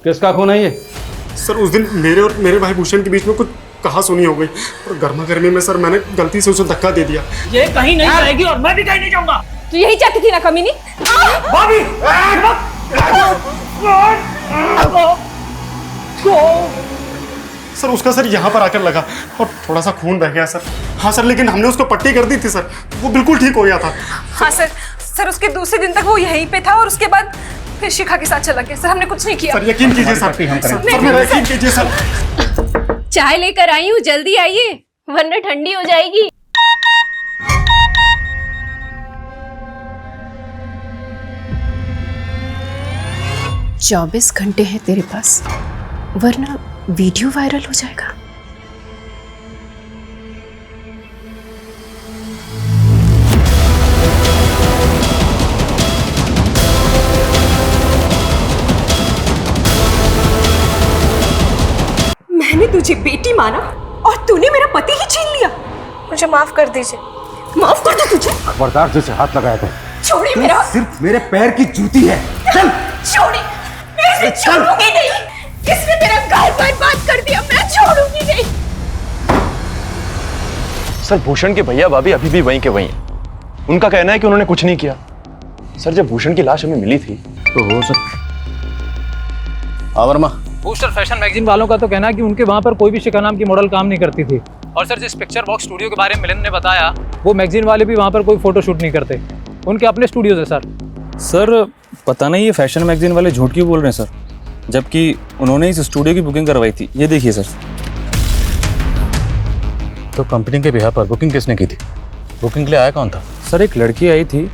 किसका खून है ये? सर उस दिन मेरे और मेरे भाई भूषण के बीच में कुछ कहा सुनी हो गई और गर्मा गर्मी में सर मैंने गलती से उसे धक्का दे दिया। ये कहीं नहीं जाएगी और मैं भी कहीं नहीं जाऊंगा। तो यही चाहती थी ना कमीनी? भाभी सर उसका सर यहाँ पर आकर लगा और थोड़ा सा खून बह गया सर। हाँ सर, लेकिन हमने उसको पट्टी कर दी थी सर, वो बिल्कुल ठीक हो गया था। हाँ सर उसके दूसरे दिन तक वो यहीं पे था और उसके बाद फिर शिखा के साथ चला गया। सर हमने कुछ नहीं किया। सर यकीन कीजिए सर मेरा यकीन कीजिए सर। चाय लेकर आई हूँ, जल्दी आइए वरना ठंडी हो जाएगी। चौबीस घंटे हैं तेरे पास वरना वीडियो वायरल हो जाएगा। मैंने तुझे बेटी माना और तूने मेरा पति ही छीन लिया। मुझे माफ कर दीजिए। माफ कर दो तुझे। खबरदार तुझसे हाथ लगाया तो छोड़िए मेरा। सिर्फ मेरे पैर की जूती है। चल छोड़िए, मैं इसे छोड़ूंगी नहीं। इसने मेरा घर बर्बाद कर दिया, मैं छोड़ूंगी नहीं। सर भूषण के भैया भाभी अभी भी वहीं के वहीं हैं। उनका कहना है कि उन्होंने कुछ नहीं किया। सर जब भूषण की लाश हमें मिली थी तो हो सकता। वर्मा, बूस्टर फैशन मैगजीन वालों का तो कहना है कि उनके वहाँ पर कोई भी शिखा नाम की मॉडल काम नहीं करती थी। और सर जिस पिक्चर बॉक्स स्टूडियो के बारे में मिलन ने बताया, वो मैगजीन वाले भी वहाँ पर कोई फोटो शूट नहीं करते। उनके अपने स्टूडियोज है सर। सर पता नहीं ये फैशन मैगजीन वाले झूठ क्यों बोल रहे हैं सर, जबकि उन्होंने इस स्टूडियो की बुकिंग करवाई थी। ये देखिए सर। तो कंपनी के बिहार पर बुकिंग किसने की थी? बुकिंग के लिए आया कौन था? सर एक लड़की आई थी,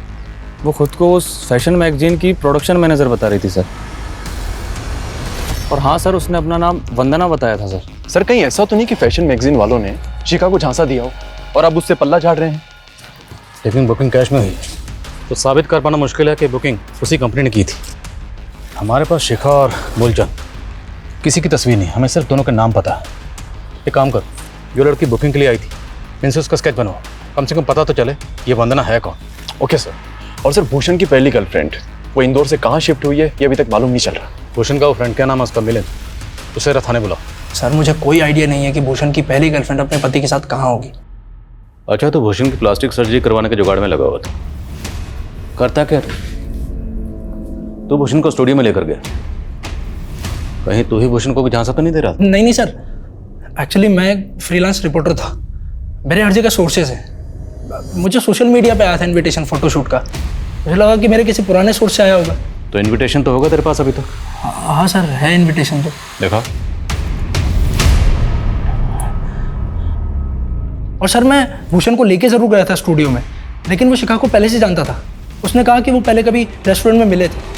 वो खुद को उस फैशन मैगजीन की प्रोडक्शन मैनेजर बता रही थी सर। और हाँ सर, उसने अपना नाम वंदना बताया था सर। सर कहीं ऐसा तो नहीं कि फैशन मैगजीन वालों ने शिखा को झांसा दिया हो और अब उससे पल्ला झाड़ रहे हैं? लेकिन बुकिंग कैश में हुई तो साबित कर पाना मुश्किल है कि बुकिंग उसी कंपनी ने की थी। हमारे पास शिखा और मूलचंद किसी की तस्वीर नहीं, हमें सिर्फ दोनों के नाम पता है। एक काम कर, जो लड़की बुकिंग के लिए आई थी इनसे उसका स्केच बनवाओ, कम से कम पता तो चले ये वंदना है कौन। Okay sir. और सर भूषण की पहली गर्लफ्रेंड वो इंदौर से कहाँ शिफ्ट हुई है ये अभी तक मालूम नहीं चल रहा। भूषण का वो फ्रेंड, क्या नाम है उसका? मिलन। उसे थाने बुलाओ। सर मुझे कोई आइडिया नहीं है कि भूषण की पहली गर्लफ्रेंड अपने पति के साथ कहाँ होगी। अच्छा, तो भूषण की प्लास्टिक सर्जरी करवाने के जुगाड़ में लगा हुआ था। करता क्या तू भूषण को स्टूडियो में लेकर गया? कहीं तू ही भूषण को भी झांसा तो नहीं दे रहा? नहीं सर, एक्चुअली मैं एक फ्रीलांस रिपोर्टर था। मेरे हर जगह सोर्सेज है। मुझे सोशल मीडिया पे आया था इनविटेशन फोटोशूट का। मुझे लगा कि मेरे किसी पुराने सोर्स से आया होगा। तो इनविटेशन तो होगा तेरे पास अभी तक? हाँ सर, है इनविटेशन तो। देखा। और सर मैं भूषण को लेके जरूर गया था स्टूडियो में, लेकिन वो शिखा को पहले से जानता था। उसने कहा कि वो पहले कभी रेस्टोरेंट में मिले थे।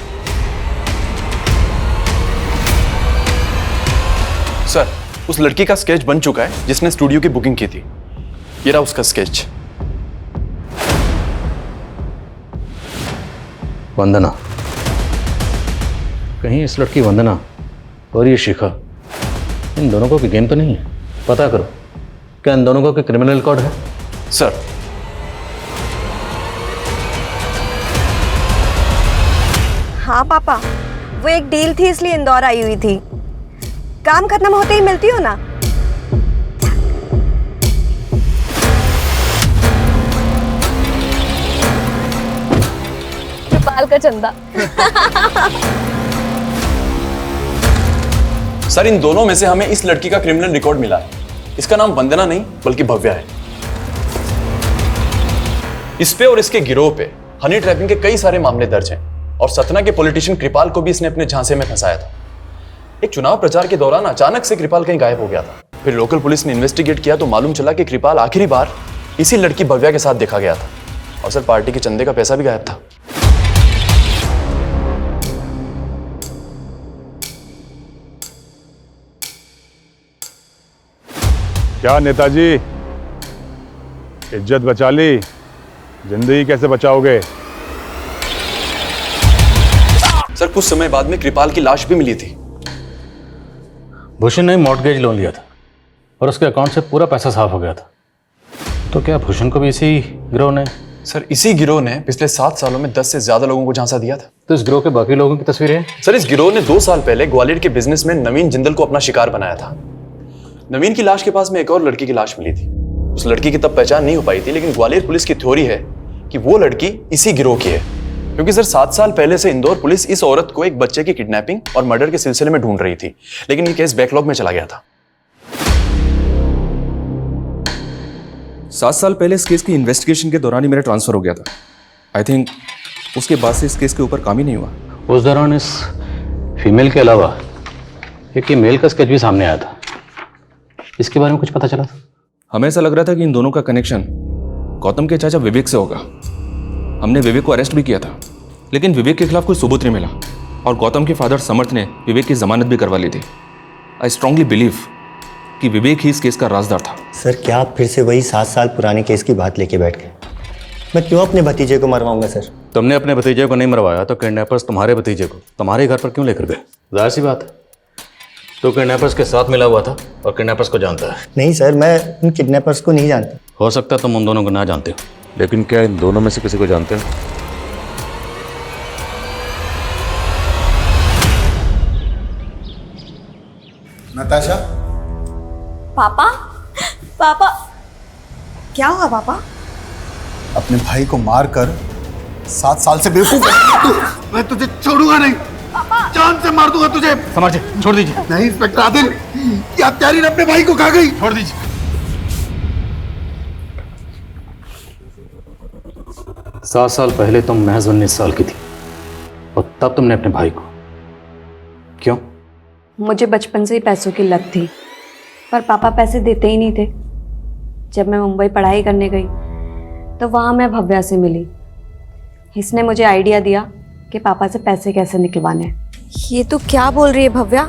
सर उस लड़की का स्केच बन चुका है जिसने स्टूडियो की बुकिंग की थी। ये रहा उसका स्केच। वंदना, कहीं इस लड़की वंदना और ये शिखा, इन दोनों को गेम तो नहीं है? पता करो, क्या इन दोनों का कोई क्रिमिनल रिकॉर्ड है? सर हाँ पापा, वो एक डील थी इसलिए इंदौर आई हुई थी। काम खत्म होते ही मिलती हो ना। बाल का चंदा। सर इन दोनों में से हमें इस लड़की का क्रिमिनल रिकॉर्ड मिला है। इसका नाम वंदना नहीं बल्कि भव्या है। इस पे और इसके गिरोह पे हनी ट्रैपिंग के कई सारे मामले दर्ज हैं और सतना के पॉलिटिशियन कृपाल को भी इसने अपने झांसे में फंसाया था। एक चुनाव प्रचार के दौरान अचानक से कृपाल कहीं गायब हो गया था। फिर लोकल पुलिस ने इन्वेस्टिगेट किया तो मालूम चला कि कृपाल आखिरी बार इसी लड़की भव्या के साथ देखा गया था। और सर पार्टी के चंदे का पैसा भी गायब था। क्या नेताजी, इज्जत बचा ली, जिंदगी कैसे बचाओगे? सर कुछ समय बाद में कृपाल की लाश भी मिली थी। भूषण ने मॉर्टगेज लोन लिया था और उसके अकाउंट से पूरा पैसा साफ हो गया था। तो क्या भूषण को भी इसी गिरोह ने? सर इसी गिरोह ने पिछले 7 सालों में 10 से ज्यादा लोगों को झांसा दिया था। तो इस गिरोह के बाकी लोगों की तस्वीरें हैं? सर इस गिरोह ने 2 साल पहले ग्वालियर के बिजनेसमैन नवीन जिंदल को अपना शिकार बनाया था। नवीन की लाश के पास में एक और लड़की की लाश मिली थी। उस लड़की की तब पहचान नहीं हो पाई थी, लेकिन ग्वालियर पुलिस की थ्योरी है कि वो लड़की इसी गिरोह की है, क्योंकि सर 7 साल पहले से इंदौर पुलिस इस औरत को एक बच्चे की किडनैपिंग और मर्डर के सिलसिले में ढूंढ रही थी, लेकिन ये केस बैकलॉग में चला गया था। 7 साल पहले इस केस की इन्वेस्टिगेशन के दौरान ही मेरा ट्रांसफर हो गया था। आई थिंक उसके बाद से इस केस के ऊपर काम ही नहीं हुआ। उस दौरान इस फीमेल के अलावा एक ये मेल का स्केच भी सामने आया था। इसके बारे में कुछ पता चला था? हमें ऐसा लग रहा था कि इन दोनों का कनेक्शन गौतम के चाचा विवेक से होगा। हमने विवेक को अरेस्ट भी किया था, लेकिन विवेक के खिलाफ कोई सबूत नहीं मिला और गौतम के फादर समर्थ ने विवेक की जमानत भी करवा ली थी। आई स्ट्रांगली बिलीव कि विवेक ही इस केस का राजदार था। सर क्या आप फिर से वही 7 साल पुराने केस की बात लेके बैठ गए? मैं क्यों अपने भतीजे को मरवाऊंगा सर? तुमने अपने भतीजे को नहीं मरवाया तो किडनैपर्स तुम्हारे भतीजे को तुम्हारे घर पर क्यों लेकर गए? जाहिर सी बात है, तो किडनैपर्स के साथ मिला हुआ था और किडनैपर्स को जानता है। नहीं सर, मैं उन किडनैपर्स को नहीं जानता। हो सकता है तुम उन दोनों को ना जानते हो, लेकिन क्या इन दोनों में से किसी को जानते हो? नताशा? पापा, पापा, क्या हुआ पापा? अपने भाई को मारकर 7 साल से बेवकूफ मैं तुझे छोड़ूंगा नहीं, जान से मार दूंगा तुझे। समझे, छोड़ दीजिए। नहीं इंस्पेक्टर आदिल, ये हत्यारी ने अपने भाई को खा गई। छोड़ दीजिए। 7 साल पहले तुम महज 19 साल की थी और तब तुमने अपने भाई को क्यों? मुझे बचपन से ही पैसों की लत थी, पर पापा पैसे देते ही नहीं थे। जब मैं मुंबई पढ़ाई करने गई तो वहाँ मैं भव्या से मिली। इसने मुझे आइडिया दिया कि पापा से पैसे कैसे निकलवाने। ये तो क्या बोल रही है भव्या?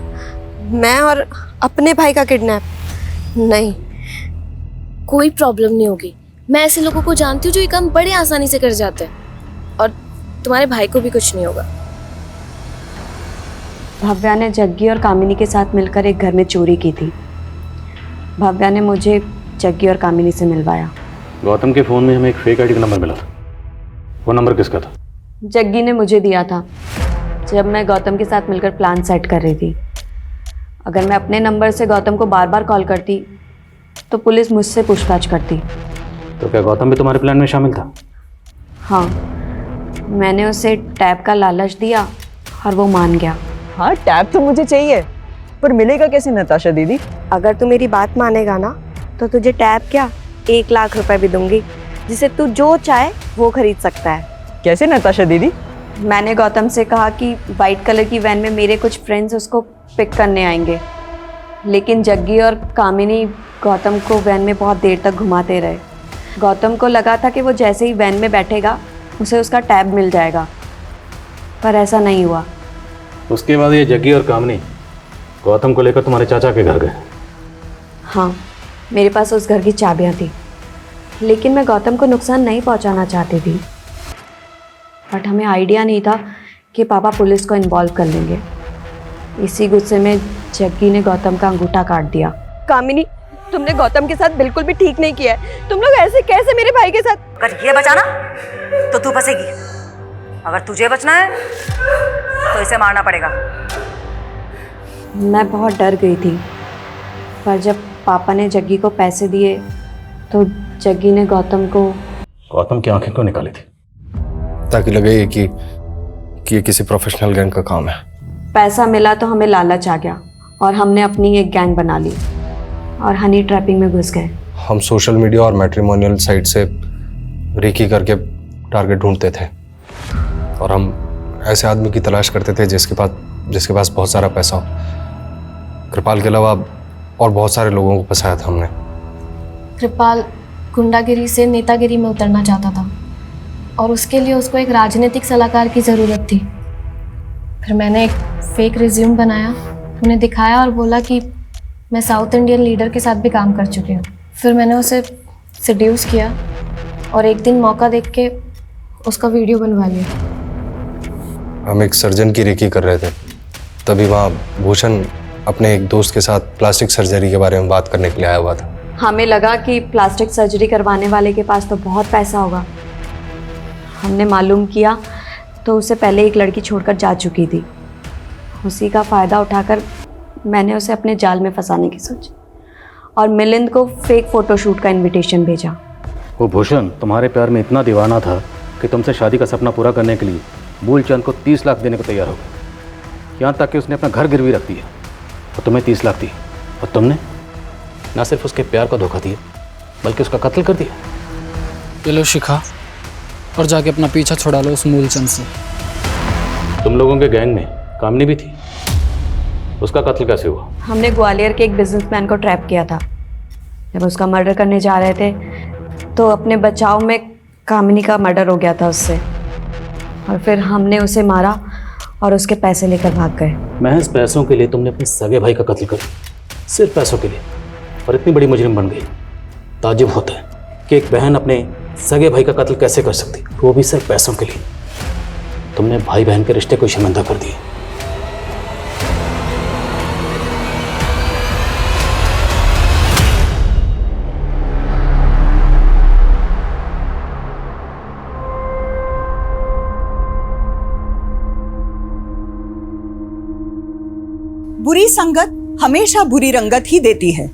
मैं और अपने भाई का किडनैप? नहीं, कोई प्रॉब्लम नहीं होगी। मैं ऐसे लोगों को जानती हूँ जो ये काम बड़े आसानी से कर जाते हैं, और तुम्हारे भाई को भी कुछ नहीं होगा। भव्या ने जग्गी और कामिनी के साथ मिलकर एक घर में चोरी की थी। भव्या ने मुझे जग्गी और कामिनी से मिलवाया। गौतम के फ़ोन में हमें एक फेक आईडी का नंबर मिला था। वो नंबर किसका था? जग्गी ने मुझे दिया था जब मैं गौतम के साथ मिलकर प्लान सेट कर रही थी। अगर मैं अपने नंबर से गौतम को बार बार कॉल करती तो पुलिस मुझसे पूछताछ करती। तो क्या गौतम भी तुम्हारे प्लान में शामिल था? हाँ, मैंने उसे टैब का लालच दिया और वो मान गया। हाँ, टैब तो मुझे चाहिए, पर मिलेगा कैसे नताशा दीदी? अगर तू मेरी बात मानेगा ना तो तुझे टैब क्या 1 लाख रुपए भी दूंगी, जिसे तू जो चाहे वो खरीद सकता है। कैसे नताशा दीदी? मैंने गौतम से कहा कि वाइट कलर की वैन में मेरे कुछ फ्रेंड्स उसको पिक करने आएंगे, लेकिन जग्गी और कामिनी गौतम को वैन में बहुत देर तक घुमाते रहे। गौतम को लगा था कि वो जैसे ही वैन में बैठेगा उसे उसका टैब मिल जाएगा, पर ऐसा नहीं हुआ। उसके बाद ये जग्गी और कामिनी गौतम को लेकर तुम्हारे चाचा के घर गए? हाँ, मेरे पास उस घर की चाबियाँ थी, लेकिन मैं गौतम को नुकसान नहीं पहुंचाना चाहती थी। बट हमें आइडिया नहीं था कि पापा पुलिस को इन्वॉल्व कर लेंगे। इसी गुस्से में जग्गी ने गौतम का अंगूठा काट दिया। कामिनी, तुमने गौतम के साथ बिल्कुल भी ठीक नहीं किया है। तुम लोग ऐसे कैसे मेरे भाई के साथ? अगर ये बचाना तो तू बचेगी, अगर तुझे बचना है तो इसे मारना पड़ेगा। मैं बहुत डर गई थी, पर जब पापा ने जग्गी को पैसे दिए तो जग्गी ने गौतम की आंखें क्यों निकाली थी? ताकि लगे कि ये किसी प्रोफेशनल गैंग का काम है। पैसा मिला तो हमें लालच आ गया और हमने अपनी एक गैंग बना ली और हनी ट्रैपिंग में घुस गए। हम सोशल मीडिया और मैट्रिमोनियल साइट से रेकी करके टारगेट ढूंढते थे और हम ऐसे आदमी की तलाश करते थे जिसके पास बहुत सारा पैसा हो। कृपाल के अलावा और बहुत सारे लोगों को फंसाया था हमने। कृपाल गुंडागिरी से नेतागिरी में उतरना चाहता था और उसके लिए उसको एक राजनीतिक सलाहकार की ज़रूरत थी। फिर मैंने एक फेक रिज्यूम बनाया, उन्हें दिखाया और बोला कि मैं साउथ इंडियन लीडर के साथ भी काम कर चुकी हूँ। फिर मैंने उसे सेड्यूस किया और एक दिन मौका देख के उसका वीडियो बनवा लिया। हम एक सर्जन की रेकी कर रहे थे, तभी वहाँ भूषण अपने एक दोस्त के साथ प्लास्टिक सर्जरी के बारे में बात करने के लिए आया हुआ था। हमें लगा कि प्लास्टिक सर्जरी करवाने वाले के पास तो बहुत पैसा होगा। हमने मालूम किया तो उसे पहले एक लड़की छोड़कर जा चुकी थी। उसी का फ़ायदा उठाकर मैंने उसे अपने जाल में फंसाने की सोची और मिलिंद को फेक फ़ोटोशूट का इनविटेशन भेजा। वो भूषण तुम्हारे प्यार में इतना दीवाना था कि तुमसे शादी का सपना पूरा करने के लिए मूलचंद को 30 लाख देने को तैयार हो गया। यहाँ तक कि उसने अपना घर गिरवी रख दिया और तुम्हें 30 लाख दी, और तुमने ना सिर्फ उसके प्यार को धोखा दिया बल्कि उसका कत्ल कर दिया। ये लो शिखा, और जाके अपना पीछा छुड़ा लो उस मूलचंद से। तुम लोगों के गैंग में कामनी भी थी, उसका कत्ल कैसे हुआ? हमने ग्वालियर के एक बिजनेसमैन को ट्रैप किया था। जब उसका मर्डर करने जा रहे थे तो अपने बचाव में कामिनी का मर्डर हो गया था उससे, और फिर हमने उसे मारा और उसके पैसे लेकर भाग गए। महज पैसों के लिए तुमने अपने सगे भाई का कत्ल कर दिया, सिर्फ पैसों के लिए, और इतनी बड़ी मुजरिम बन गई। ताज्जुब होता है कि एक बहन अपने सगे भाई का कत्ल कैसे कर सकती, वो भी सिर्फ पैसों के लिए। तुमने भाई बहन के रिश्ते को शर्मिंदा कर दिया। बुरी संगत हमेशा बुरी रंगत ही देती है।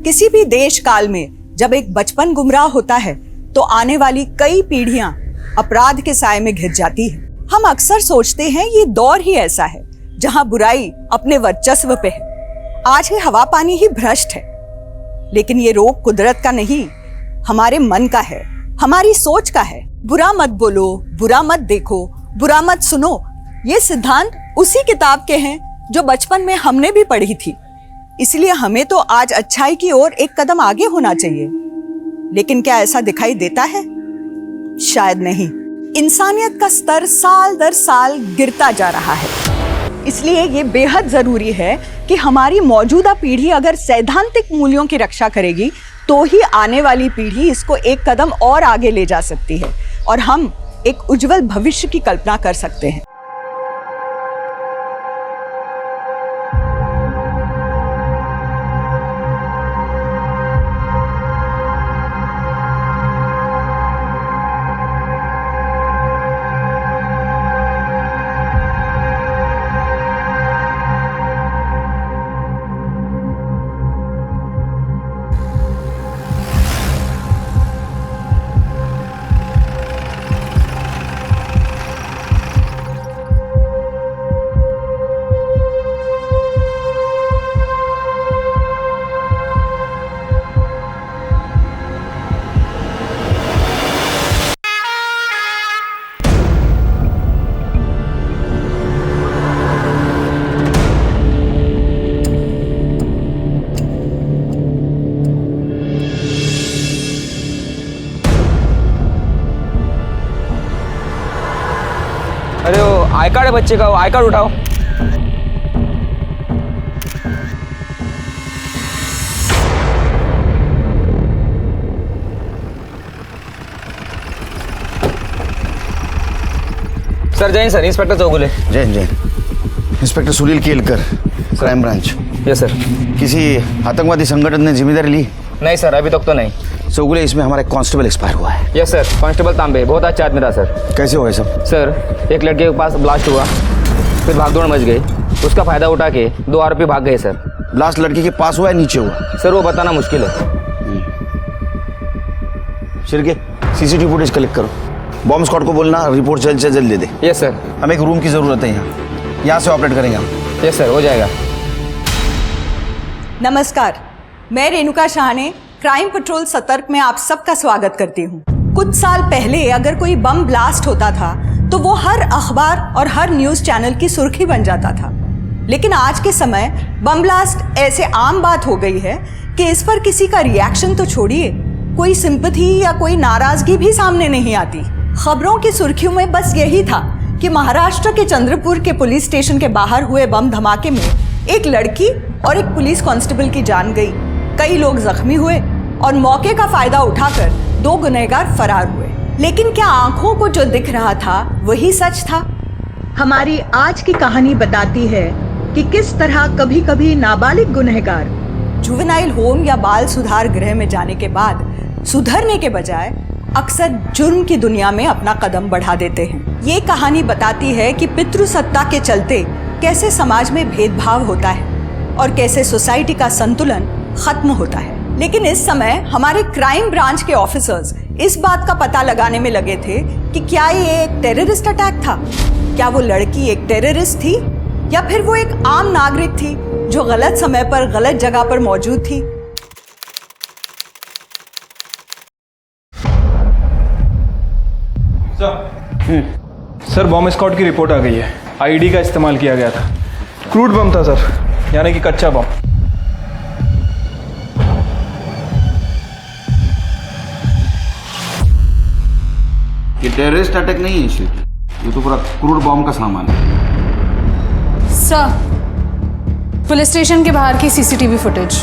किसी भी देश काल में जब एक बचपन गुमराह होता है तो आने वाली कई पीढ़ियां अपराध के साए में घिर जाती है। हम अक्सर सोचते हैं ये दौर ही ऐसा है जहां बुराई अपने वर्चस्व पे है। आज ये हवा पानी ही भ्रष्ट है, लेकिन ये रोग कुदरत का नहीं, हमारे मन का है, हमारी सोच का है। बुरा मत बोलो, बुरा मत देखो, बुरा मत सुनो, ये सिद्धांत उसी किताब के हैं जो बचपन में हमने भी पढ़ी थी। इसलिए हमें तो आज अच्छाई की ओर एक कदम आगे होना चाहिए। लेकिन क्या ऐसा दिखाई देता है? शायद नहीं। इंसानियत का स्तर साल दर साल गिरता जा रहा है। इसलिए ये बेहद जरूरी है कि हमारी मौजूदा पीढ़ी अगर सैद्धांतिक मूल्यों की रक्षा करेगी तो ही आने वाली पीढ़ी इसको एक कदम और आगे ले जा सकती है और हम एक उज्जवल भविष्य की कल्पना कर सकते हैं। अरे वो आई कार्ड है बच्चे का, वो आई कार्ड उठाओ। Sir Jain sir, inspector Chougule. Jain Jain. Inspector Sunil Kelkar, crime branch. Yes sir. किसी आतंकवादी संगठन ने जिम्मेदारी ली? नहीं सर, अभी तक तो नहीं। चौगुले, इसमें हमारा एक कांस्टेबल एक्सपायर हुआ है। यस सर, कांस्टेबल तांबे, बहुत अच्छा आदमी था सर। कैसे हुआ सब? सर एक लड़के के पास ब्लास्ट हुआ, फिर भागदौड़ मच गई, उसका फायदा उठा के 2 आरोपी भाग गए सर। ब्लास्ट लड़की के पास हुआ है नीचे हुआ? सर वो बताना मुश्किल है। शिरके, सीसीटीवी फुटेज कलेक्ट करो। बॉम्ब स्क्वाड को बोलना रिपोर्ट जल्द से जल्द दे दे। Yes sir. हमें एक रूम की जरूरत है यहाँ से ऑपरेट करेंगे हम। यस सर, हो जाएगा। नमस्कार, मैं रेणुका शाह ने क्राइम पेट्रोल सतर्क में आप सबका स्वागत करती हूँ। कुछ साल पहले अगर कोई बम ब्लास्ट होता था तो वो हर अखबार और हर न्यूज चैनल की सुर्खी बन जाता था, लेकिन आज के समय बम ब्लास्ट ऐसे आम बात हो गई है कि इस पर किसी का रिएक्शन तो छोड़िए, कोई सिंपैथी या कोई नाराजगी भी सामने नहीं आती। खबरों की सुर्खियों में बस यही था कि महाराष्ट्र के चंद्रपुर के पुलिस स्टेशन के बाहर हुए बम धमाके में एक लड़की और एक पुलिस कांस्टेबल की जान गई, कई लोग जख्मी हुए और मौके का फायदा उठाकर 2 गुनहगार फरार हुए। लेकिन क्या आंखों को जो दिख रहा था वही सच था? हमारी आज की कहानी बताती है कि किस तरह कभी कभी नाबालिग गुनहगार जुवेनाइल होम या बाल सुधार गृह में जाने के बाद सुधरने के बजाय अक्सर जुर्म की दुनिया में अपना कदम बढ़ा देते हैं। ये कहानी बताती है कि पितृसत्ता के चलते कैसे समाज में भेदभाव होता है और कैसे सोसाइटी का संतुलन खत्म होता है। लेकिन इस समय हमारे क्राइम ब्रांच के ऑफिसर्स इस बात का पता लगाने में लगे थे कि क्या ये एक टेररिस्ट अटैक था, क्या वो लड़की एक टेररिस्ट थी या फिर वो एक आम नागरिक थी जो गलत समय पर गलत जगह पर मौजूद थी। सर बॉम्ब स्क्वाड की रिपोर्ट आ गई है। आईडी का इस्तेमाल किया गया था। क्रूड बम था सर, यानी कि कच्चा बम। ये टेररिस्ट अटैक नहीं है शिव, ये तो पूरा क्रूड बॉम्ब का सामान है। सर, पुलिस स्टेशन के बाहर की सीसीटीवी फुटेज।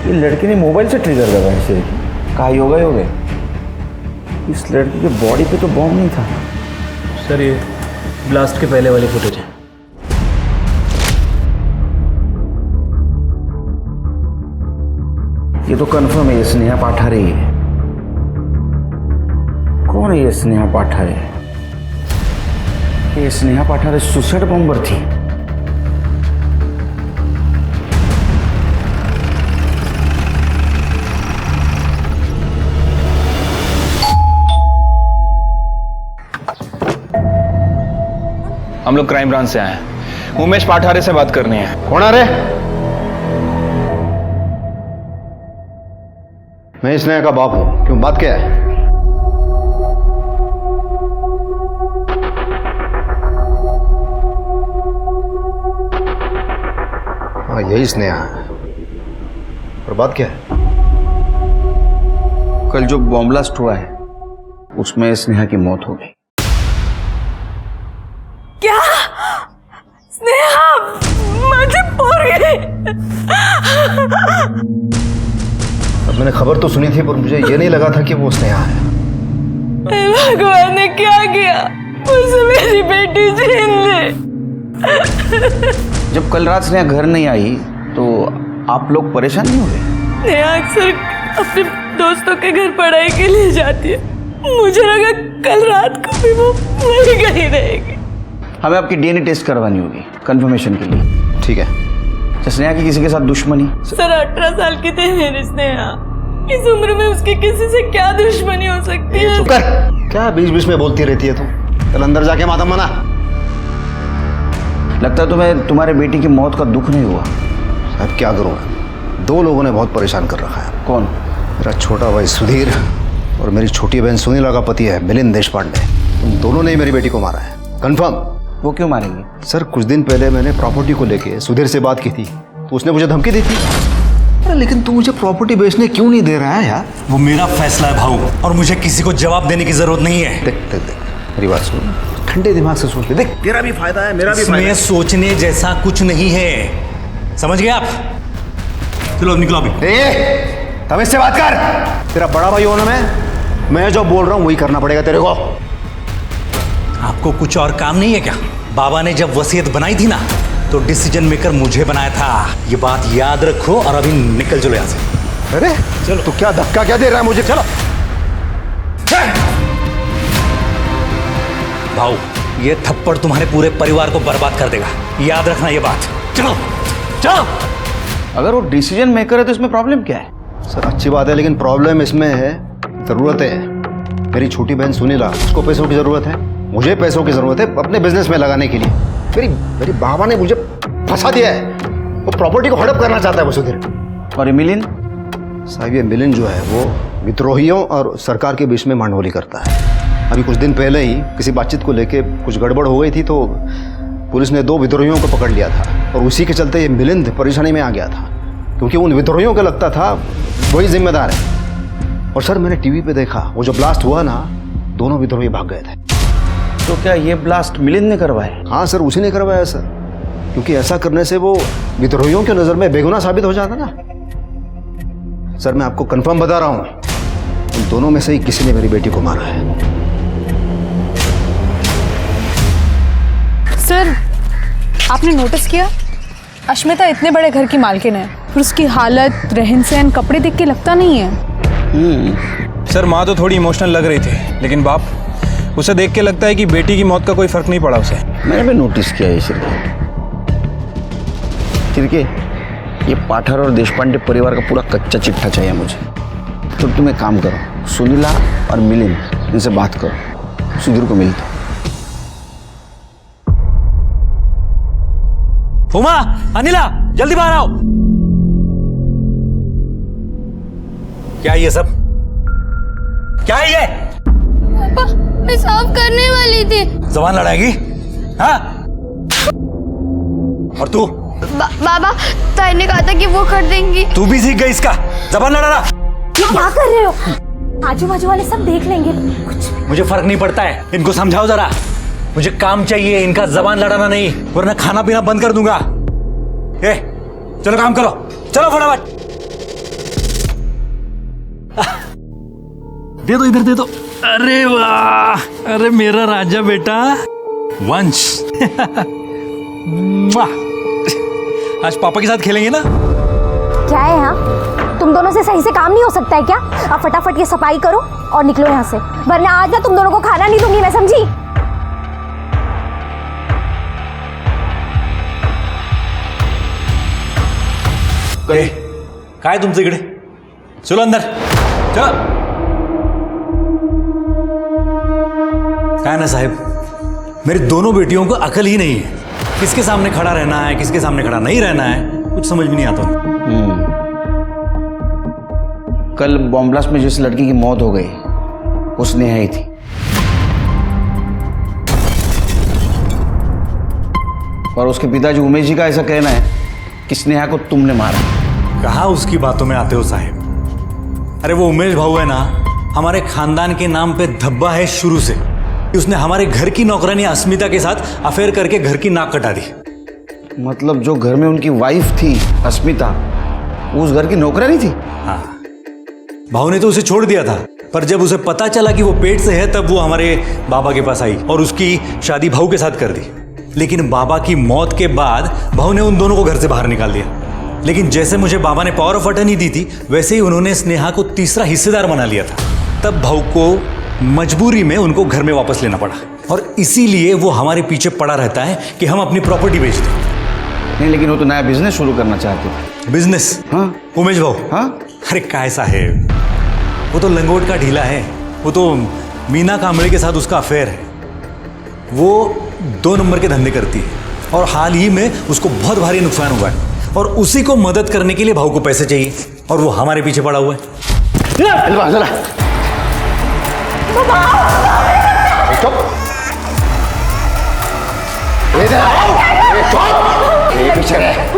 ये लड़के ने मोबाइल से ट्रिगर लगा इसे, कहा योगा इस लड़की के बॉडी पे तो बॉम्ब नहीं था। सर ये ब्लास्ट के पहले वाली फुटेज है। ये तो कंफर्म है ये स्नेहा पाठारे है। कौन है ये स्नेहा पाठारे? ये स्नेहा पाठारे सुसाइड बॉम्बर थी। हम लोग क्राइम ब्रांच से आए हैं। उमेश पाठारे से बात करनी है। कौन आ रहे? मैं स्नेहा का बाप हूं। क्यों, बात क्या है? हाँ यही स्नेहा है। और बात क्या है? कल जो बॉम्ब ब्लास्ट हुआ है उसमें स्नेहा की मौत हो गई। क्या? स्नेहा मुझे पूर गई। अब मैंने खबर तो सुनी थी पर मुझे ये नहीं लगा था कि वो स्नेहा है। भगवान ने क्या किया? मुझसे मेरी बेटी छीन ली। जब कल रात स्नेहा घर नहीं आई तो आप लोग परेशान नहीं हुए? स्नेहा अक्सर अपने दोस्तों के घर पढ़ाई के लिए जाती है। मुझे लगा कल रात को भी वो वहीं गई रहेगी। हमें आपकी डीएनए टेस्ट करवानी होगी कंफर्मेशन के लिए। ठीक है। स्नेहा की किसी के साथ दुश्मनी? सर 18 साल की थी मेरी स्नेहा। इस उम्र में उसकी किसी से क्या दुश्मनी हो सकती है? चुप कर। क्या बीच बीच में बोलती रहती है तू? कल अंदर जाके माता मना। लगता है तुम्हें तुम्हारे बेटी की मौत का दुख नहीं हुआ? साहब क्या करूँ, 2 लोगों ने बहुत परेशान कर रखा है। कौन? मेरा छोटा भाई सुधीर और मेरी छोटी बहन सुनीला का पति है मिलिंद देशपांडे। उन दोनों ने ही मेरी बेटी को मारा है। कंफर्म। वो क्यों मारेंगे? सर कुछ दिन पहले मैंने प्रॉपर्टी को लेके सुधीर से बात की थी तो उसने मुझे धमकी दी थी। अरे लेकिन तू मुझे प्रॉपर्टी बेचने क्यों नहीं दे रहा है यार? वो मेरा फैसला है भाऊ, और मुझे किसी को जवाब देने की जरूरत नहीं है। देख देख देख मेरी बात सुन, ठंडे दिमाग से सोच ले। देख तेरा भी फायदा है, मेरा भी फायदा है। इसमें सोचने जैसा कुछ नहीं है, समझ गए आप? चलो निकलो अभी। तब इससे बात कर। तेरा बड़ा भाई होना मैं जो बोल रहा हूँ वही करना पड़ेगा तेरे को। आपको कुछ और काम नहीं है क्या? बाबा ने जब वसीयत बनाई थी ना तो डिसीजन मेकर मुझे बनाया था। ये बात याद रखो और अभी निकल चलो यहाँ से। अरे चलो, तू क्या धक्का क्या दे रहा है मुझे? चलो भाऊ, ये थप्पड़ तुम्हारे पूरे परिवार को बर्बाद कर देगा, याद रखना ये बात। चलो चलो। अगर वो डिसीजन मेकर है तो इसमें प्रॉब्लम क्या है? सर अच्छी बात है, लेकिन प्रॉब्लम इसमें है ज़रूरत है। मेरी छोटी बहन सुनीला, उसको पैसों की ज़रूरत है, मुझे पैसों की ज़रूरत है अपने बिजनेस में लगाने के लिए। मेरी बाबा ने मुझे फंसा दिया है। वो प्रॉपर्टी को हड़प करना चाहता है वो सुधीर। और ये मिलिंद? साहब ये मिलिंद जो है वो विद्रोहियों और सरकार के बीच में मांडोली करता है। अभी कुछ दिन पहले ही किसी बातचीत को लेके कुछ गड़बड़ हो गई थी तो पुलिस ने 2 विद्रोहियों को पकड़ लिया था। और उसी के चलते ये मिलिंद परेशानी में आ गया था, क्योंकि उन विद्रोहियों को लगता था वही जिम्मेदार है। और सर मैंने टीवी पे देखा, वो जो ब्लास्ट हुआ ना, दोनों विद्रोही भाग गए थे। तो क्या ये ब्लास्ट मिलिंद ने करवाया? हाँ सर, उसी ने करवाया सर, क्योंकि ऐसा करने से वो विद्रोहियों की नजर में बेगुनाह साबित हो जाता ना। सर मैं आपको कंफर्म बता रहा हूं, उन दोनों में से ही किसी ने मेरी बेटी को मारा है। सर आपने नोटिस किया, अश्मिता इतने बड़े घर की मालकिन है, फिर उसकी हालत, रहन सहन, कपड़े देख के लगता नहीं है। सर माँ तो थोड़ी इमोशनल लग रही थी, लेकिन बाप, उसे देख के लगता है कि बेटी की मौत का कोई फर्क नहीं पड़ा उसे। मैंने भी नोटिस किया है चिरके, ये पाठर और देशपांडे परिवार का पूरा कच्चा चिट्ठा चाहिए मुझे। तो तुम एक काम करो, सुनीला और मिलिंद इनसे बात करो, सुधीर को मिल दो। उमा, अनिला, जल्दी बाहर आओ। क्या है ये सब? क्या है ये? पापा, मैं साफ करने वाली थी। जबान लड़ाएगी? हाँ? और तू? बाबा, ताई ने कहा था कि वो कर देंगी। तू भी सीख गई इसका जबान लड़ाना? ये क्या कर रहे हो? आजू बाजू वाले सब देख लेंगे। कुछ मुझे फर्क नहीं पड़ता है, इनको समझाओ जरा। मुझे काम चाहिए, इनका जबान लड़ाना नहीं, वरना खाना पीना बंद कर दूंगा। ए, चलो काम करो, चलो फटाफट। दे दो, इधर दे दो। अरे वाह, अरे मेरा राजा बेटा वंश। आज पापा के साथ खेलेंगे ना? क्या है यहाँ? तुम दोनों से सही से काम नहीं हो सकता है क्या? अब फटाफट ये सफाई करो और निकलो यहाँ से, वरना आज ना तुम दोनों को खाना नहीं दूंगी मैं, समझी? काय तुमचं इकडे? चलो अंदर, चलो। काय ना साहब, मेरी दोनों बेटियों को अकल ही नहीं है, किसके सामने खड़ा रहना है, किसके सामने खड़ा नहीं रहना है, कुछ समझ में नहीं आता। कल बॉम्ब ब्लास्ट में जिस लड़की की मौत हो गई, वो स्नेहा ही थी। और उसके पिताजी उमेश जी का ऐसा कहना है कि स्नेहा को तुमने मारा। कहाँ उसकी बातों में आते हो साहब? अरे वो उमेश भाऊ है ना, हमारे खानदान के नाम पे धब्बा है शुरू से। उसने हमारे घर की नौकरानी अस्मिता के साथ अफेयर करके घर की नाक कटा दी। मतलब जो घर में उनकी वाइफ थी अस्मिता, वो उस घर की नौकरानी थी? हाँ, भाऊ ने तो उसे छोड़ दिया था, पर जब उसे पता चला कि वो पेट से है, तब वो हमारे बाबा के पास आई और उसकी शादी भाऊ के साथ कर दी। लेकिन बाबा की मौत के बाद भाऊ ने उन दोनों को घर से बाहर निकाल दिया। लेकिन जैसे मुझे बाबा ने पावर ऑफ अटर्नी दी थी, वैसे ही उन्होंने स्नेहा को तीसरा हिस्सेदार बना लिया था। तब भाऊ को मजबूरी में उनको घर में वापस लेना पड़ा, और इसीलिए वो हमारे पीछे पड़ा रहता है कि हम अपनी प्रॉपर्टी बेच दें। नहीं, लेकिन वो तो नया बिजनेस शुरू करना चाहते थे। बिजनेस? हाँ, उमेश भाऊ। हाँ, अरे काय साहेब, वो तो लंगोट का ढीला है, वो तो मीना कांबळे के साथ उसका अफेयर है। वो 2 नंबर के धंधे करती है, और हाल ही में उसको बहुत भारी नुकसान हुआ है, और उसी को मदद करने के लिए भाऊ को पैसे चाहिए, और वो हमारे पीछे पड़ा हुआ है।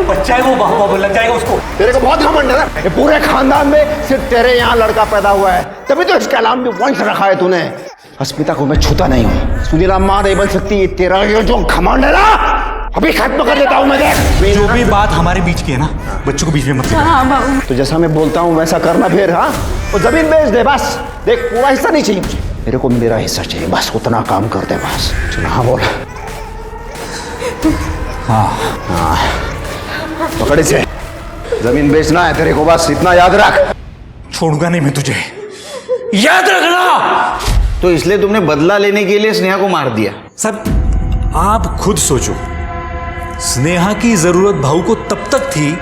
बच्चा है वो, बाबा लग जाएगा उसको। तेरे को बहुत घमंड है ना, ये पूरे खानदान में सिर्फ तेरे यहाँ लड़का पैदा हुआ है, तभी तो इसका नाम भी वंश रखा है तूने। अस्मिता को मैं छूता नहीं हूँ, सुनीला माँ नहीं बन सकती। तेरा ये जो घमंड है ना, अभी खत्म कर देता हूँ मैं। देख, जो भी बात हमारे बीच की है ना, बच्चों को बीच में मत हाँ, तो जैसा मैं बोलता हूँ वैसा करना फिर। हाँ, वो जमीन बेच दे बस। देख, पूरा हिस्सा नहीं चाहिए मुझे, मेरे को मेरा हिस्सा चाहिए, बस उतना काम कर दे बस। चलो हाँ बोल। हाँ हाँ, पकड़ से जमीन बेचना है तेरे को, बस इतना याद रख। छोड़ूंगा नहीं मैं तुझे, याद रखना। तो इसलिए तुमने बदला लेने के लिए स्नेहा को मार दिया? सब आप खुद सोचो, स्नेहा की जरूरत भाऊ को तब तक थी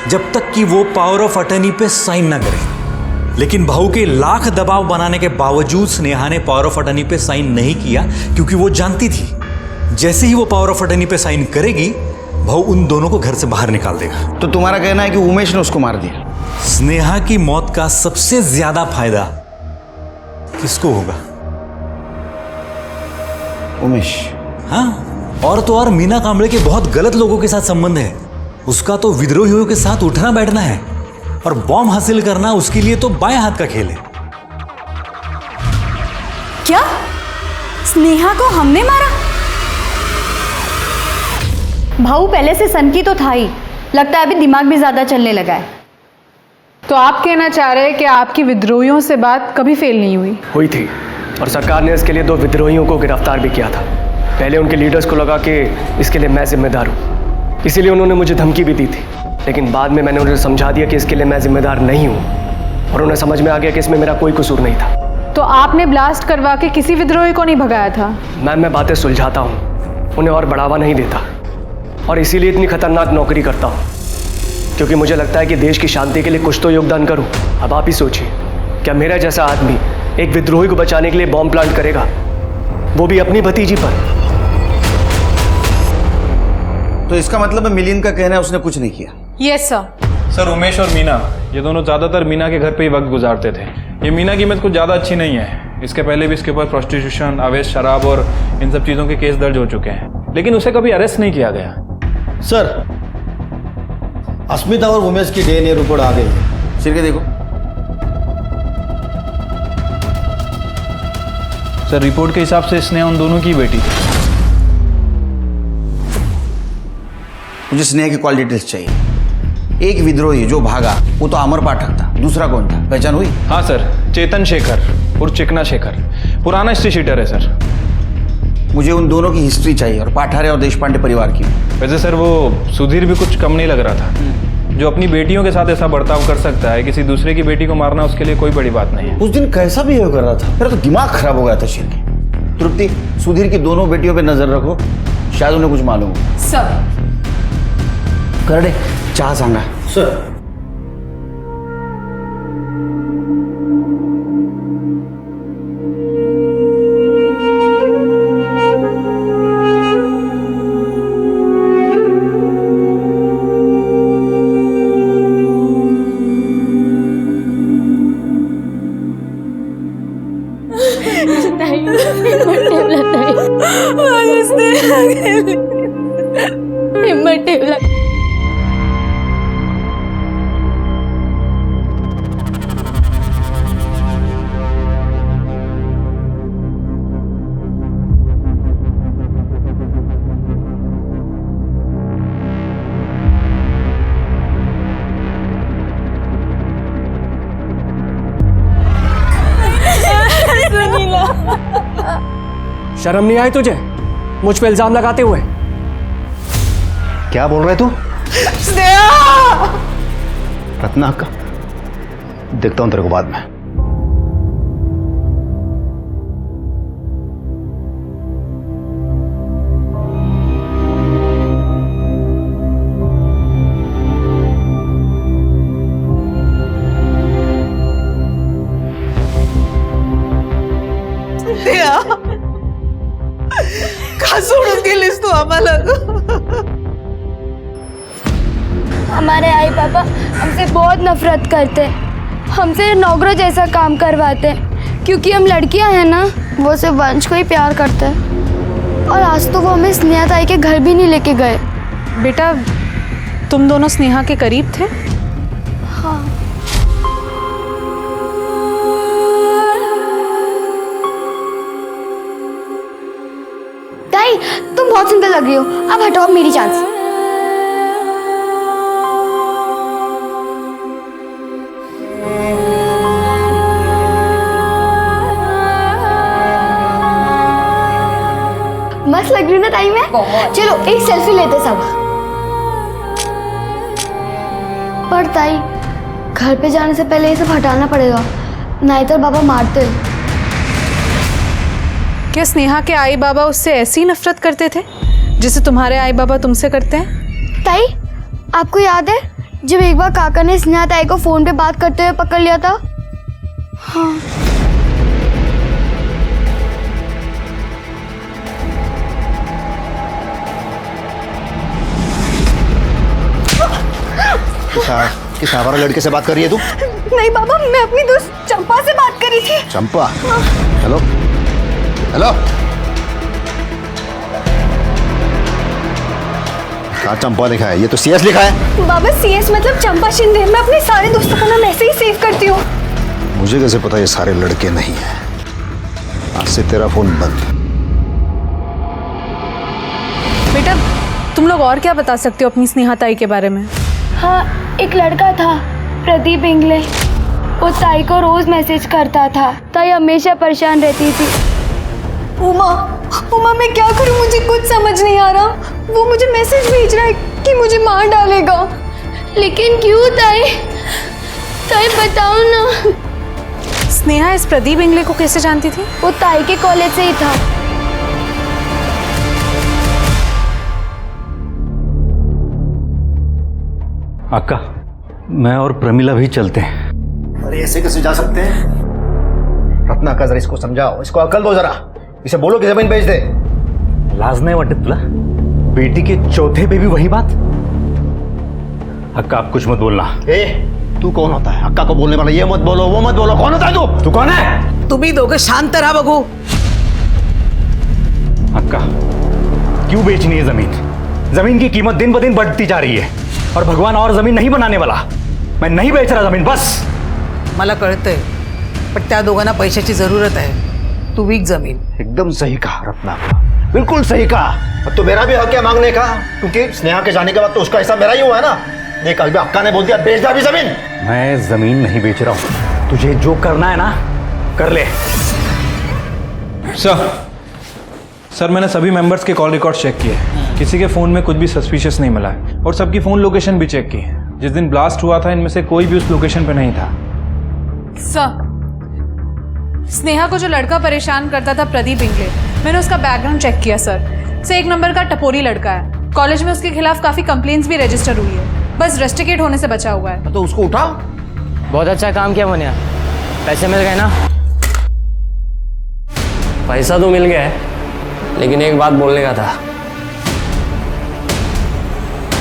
जब तक कि वो पावर ऑफ अटर्नी पे साइन ना करे। लेकिन भाऊ के लाख दबाव बनाने के बावजूद स्नेहा ने पावर ऑफ अटर्नी पे साइन नहीं किया, क्योंकि वो जानती थी जैसे ही वो पावर ऑफ अटर्नी पे साइन करेगी, भाऊ उन दोनों को घर से बाहर निकाल देगा। तो तुम्हारा कहना है कि उमेश ने उसको मार दिया? स्नेहा की मौत का सबसे ज्यादा फायदा किसको होगा? उमेश। हाँ, और तो और मीना कांबळे के बहुत गलत लोगों के साथ संबंध है। उसका तो विद्रोहियों के साथ उठना बैठना है और बॉम्ब हासिल करना उसके लिए तो बाएं हाथ का खेल है। क्या स्नेहा को हमने मारा? भाऊ पहले से सनकी तो था ही, लगता है अभी दिमाग भी ज्यादा चलने लगा है। तो आप कहना चाह रहे हैं कि आपकी विद्रोहियों से बात कभी फेल नहीं हुई? हुई थी, और सरकार ने इसके लिए 2 विद्रोहियों को गिरफ्तार भी किया था। पहले उनके लीडर्स को लगा कि इसके लिए मैं जिम्मेदार हूँ, इसीलिए उन्होंने मुझे धमकी भी दी थी। लेकिन बाद में मैंने उन्हें समझा दिया कि इसके लिए मैं जिम्मेदार नहीं हूँ, और उन्हें समझ में आ गया कि इसमें मेरा कोई कसूर नहीं था। तो आपने ब्लास्ट करवा के किसी विद्रोही को नहीं भगाया था? मैम, मैं बातें सुलझाता हूँ, उन्हें और बढ़ावा नहीं देता, और इसीलिए इतनी खतरनाक नौकरी करता हूँ, क्योंकि मुझे लगता है कि देश की शांति के लिए कुछ तो योगदान करूँ। अब आप ही सोचिए, क्या मेरा जैसा आदमी एक विद्रोही को बचाने के लिए बॉम्ब प्लांट करेगा, वो भी अपनी भतीजी पर? तो इसका मतलब है मिलिंद का कहना है उसने कुछ नहीं किया। Yes sir. सर, उमेश और मीना ये दोनों ज़्यादातर मीना के घर पे ही वक्त गुजारते थे। ये मीना की इमेज कुछ ज़्यादा अच्छी नहीं है। इसके पहले भी इसके ऊपर प्रोस्टिट्यूशन, अवैध शराब और इन सब चीज़ों के केस दर्ज हो चुके हैं, लेकिन उसे कभी अरेस्ट नहीं किया गया। सर, अस्मिता और उमेश की डीएनए रिपोर्ट आ गई है। सिर के देखो। सर, रिपोर्ट के हिसाब से स्नेहा उन दोनों की बेटी थी। मुझे स्नेहा की कॉल डिटेल्स चाहिए। एक विद्रोही जो भागा वो तो अमर पाठक था, दूसरा कौन था, पहचान हुई? हाँ सर, चेतन शेखर और चिकना शेखर, पुराना हिस्ट्री शीटर है सर। मुझे उन दोनों की हिस्ट्री चाहिए, और पाठारे और देशपांडे परिवार की। वैसे सर, वो सुधीर भी कुछ कम नहीं लग रहा था। जो अपनी बेटियों के साथ ऐसा बर्ताव कर सकता है, किसी दूसरे की बेटी को मारना उसके लिए कोई बड़ी बात नहीं है। उस दिन कैसा बिहेव कर रहा था, मेरा तो दिमाग खराब हो गया था। शेर की तृप्ति, सुधीर की दोनों बेटियों पे नजर रखो, शायद उन्हें कुछ मालूम हो। सब कर दे, चाह सांगा सर। शर्म नहीं आई तुझे मुझ पे इल्जाम लगाते हुए? क्या बोल रहे तू? रत्ना का देखता हूं तेरे को बाद में। का सोडून गेलीस तू आम्हाला? हमारे आई पापा हमसे बहुत नफरत करते, हमसे नौकरों जैसा काम करवाते, क्योंकि हम लड़कियां हैं ना। वो सिर्फ वंश को ही प्यार करते हैं, और आज तो वो हमें स्नेहा ताई के घर भी नहीं लेके गए। बेटा, तुम दोनों स्नेहा के करीब थे? हाँ। ताई, तुम बहुत सुंदर लग रही हो, अब हटाओ मेरी चांस। मस्त लग रही हूँ ना ताई मैं? चलो एक सेल्फी लेते सब। पर ताई, घर पे जाने से पहले ये सब हटाना पड़ेगा, नहीं तो बाबा मारते। क्या स्नेहा के आई बाबा उससे ऐसी नफरत करते थे जिसे तुम्हारे आई बाबा तुमसे करते हैं? ताई, आपको याद है जब एक बार काका ने स्नेहा ताई को फोन पे बात करते हुए पकड़ लिया था? हाँ। किस आवारा लड़के से बात कर रही है तू? नहीं बाबा, मैं अपनी दोस्त चंपा से बात कर रही थी। चंपा? हेलो हेलो, कहाँ चंपा लिखा है? ये तो CS लिखा है। बाबा CS मतलब चंपा शिंदे। मैं अपने सारे दोस्तों का नाम ऐसे ही सेव करती हूँ। मुझे कैसे पता ये सारे लड़के नहीं हैं? आज से तेरा फोन बंद। बेटा तुम लोग और क्या बता सकते हो अपनी स्नेहा ताई के बारे में? हाँ, एक लड़का था प्रदीप इंगले। वो ताई को रोज मैसेज करता था। ताई हमेशा परेशान रहती थी। उमा मैं क्या करूं? मुझे कुछ समझ नहीं आ रहा। वो मुझे मैसेज भेज रहा है कि मुझे मार डालेगा। लेकिन क्यों ताई? ताई बताओ ना। स्नेहा इस प्रदीप इंगले को कैसे जानती थी? वो ताई के कॉलेज से ही था। अक्का, मैं और प्रमिला भी चलते हैं। अरे ऐसे कैसे जा सकते हैं? रत्ना का जरा इसको समझाओ, इसको अकल दो जरा। इसे बोलो कि जमीन बेच दे। लाज नाही वाटत तुला? बेटी के चौथे पे भी वही बात? अक्का आप कुछ मत बोलना। ए, तू कौन होता है अक्का को बोलने वाला? ये मत बोलो, वो मत बोलो। कौन होता है तू? तू कौन है? तुम्ही दोघं शांत रहा बघू। अक्का, क्यों बेचनी है जमीन? जमीन की कीमत दिन ब दिन बढ़ती जा रही है और भगवान और जमीन नहीं बनाने वाला। मैं नहीं बेच रहा जमीन, बस। मला कळतंय, पण त्या दोघांना पैशाची जरूरत है। तू विक जमीन। एकदम सही कहा रत्ना, बिल्कुल सही कहा। तो मेरा भी हक है मांगने का, क्योंकि स्नेहा के जाने के बाद तो उसका हिस्सा मेरा ही हुआ है ना। देख अभी अक्का ने बोल दिया बेच दे अभी जमीन। मैं जमीन नहीं बेच रहा हूं। तुझे जो करना है ना कर ले। सर मैंने सभी मेंबर्स के कॉल रिकॉर्ड चेक किए। किसी के फ़ोन में कुछ भी सस्पिशियस नहीं मिला है और सबकी फ़ोन लोकेशन भी चेक की। जिस दिन ब्लास्ट हुआ था इनमें से कोई भी उस लोकेशन पे नहीं था। सर, स्नेहा को जो लड़का परेशान करता था प्रदीप इंगले, मैंने उसका बैकग्राउंड चेक किया सर। से एक नंबर का टपोरी लड़का है। कॉलेज में उसके खिलाफ काफ़ी कंप्लेंट्स भी रजिस्टर हुई है, बस रस्टिकेट होने से बचा हुआ है। तो उसको उठाओ। बहुत अच्छा काम किया मुनिया। पैसे मिल गए ना? पैसा तो मिल गया है, लेकिन एक बात बोलने का था।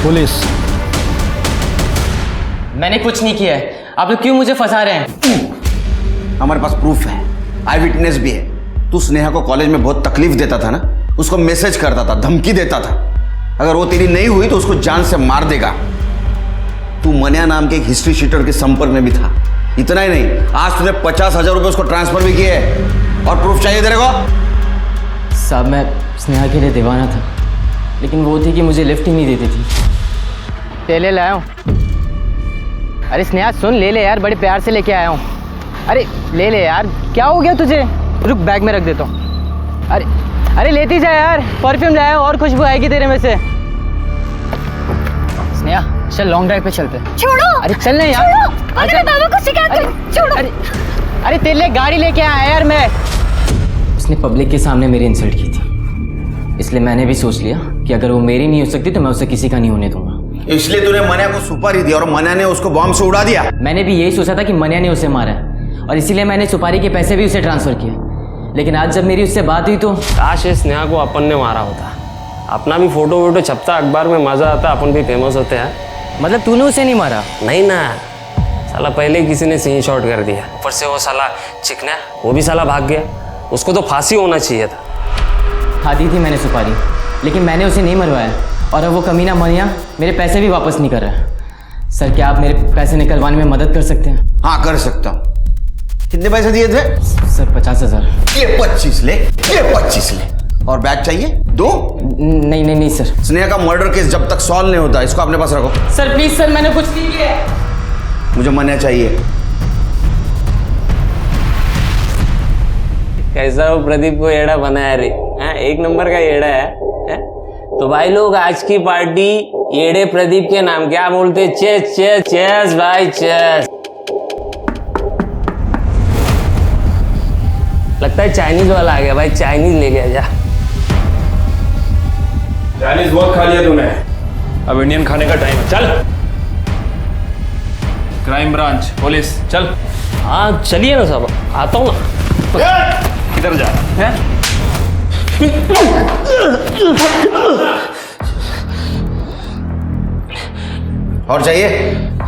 पुलिस, मैंने कुछ नहीं किया है। आप लोग क्यों मुझे फंसा रहे हैं? हमारे पास प्रूफ है, आई विटनेस भी है। तू स्नेहा को कॉलेज में बहुत तकलीफ देता था ना, उसको मैसेज करता था, धमकी देता था। अगर वो तेरी नहीं हुई तो उसको जान से मार देगा। तू मनिया नाम के एक हिस्ट्री शीटर के संपर्क में भी था। इतना ही नहीं, आज तूने 50,000 रुपए उसको ट्रांसफर भी किए हैं। और प्रूफ चाहिए तेरे को? साहब मैं स्नेहा के लिए दीवाना था, लेकिन वो थी कि मुझे लिफ्ट ही नहीं देती थी। तेले लाया हूँ। अरे स्नेहा सुन, ले ले यार, बड़े प्यार से लेके आया हूँ। अरे ले ले यार, क्या हो गया तुझे? रुक बैग में रख देता हूँ। अरे लेती जा यार, परफ्यूम लाया और खुशबू आएगी तेरे में से। स्नेहा चल लॉन्ग ड्राइव पे चलते। छोड़ो। अरे चल नहीं यार। छोड़ो। अरे मैं बाबा को शिकायत करूं। छोड़ो। अरे तेरे लिए गाड़ी लेके आया यार मैं। उसने पब्लिक के सामने मेरी इंसल्ट की थी, इसलिए मैंने भी सोच लिया कि अगर वो मेरी नहीं हो सकती तो मैं उसे किसी का नहीं होने दूंगा। इसलिए तूने मनिया को सुपारी दी और मनिया ने उसको बॉम्ब से उड़ा दिया। मैंने भी यही सोचा था कि मनिया ने उसे मारा है और इसीलिए मैंने सुपारी के पैसे भी उसे ट्रांसफर किए। लेकिन आज जब मेरी उससे बात हुई तो काश इस स्नेहा को अपन ने मारा होता। अपना भी फोटो वोटो छपता अखबार में, मजा आता, अपन भी फेमस होते हैं। मतलब तूने उसे नहीं मारा? नहीं ना साला, पहले ही किसी ने सीन शॉट कर दिया। ऊपर से वो साला चिकना, वो भी साला भाग गया। उसको तो फांसी होना चाहिए था। हाँ दी थी मैंने सुपारी, लेकिन मैंने उसे नहीं मरवाया और अब वो कमीना मनिया मेरे पैसे भी वापस नहीं कर रहा है। सर क्या आप मेरे पैसे निकलवाने में मदद कर सकते हैं? हाँ कर सकता हूँ। कितने पैसे दिए थे? सर 50,000। ये 25 ले, ये 25 ले। और बैग चाहिए? दो? नहीं सर। स्नेहा का मर्डर केस जब तक सॉल्व नहीं होता इसको अपने पास रखो। सर प्लीज सर, मैंने कुछ नहीं किया। मुझे मनिया चाहिए। कैसा वो प्रदीप को येड़ा बनाया रे? एक नंबर का येड़ा है। तो भाई लोग आज की पार्टी येड़े प्रदीप के नाम क्या बोलते? चेस चेस चेस भाई चेस। लगता है चाइनीज वाला आ गया भाई, चाइनीज ले गया। जा चाइनीज बहुत खा लिया तूने, अब इंडियन खाने का टाइम है। चल क्राइम ब्रांच पुलिस चल। हाँ चलिए ना साहब, आता हूँ ना। किधर जा रहा है? और चाहिए?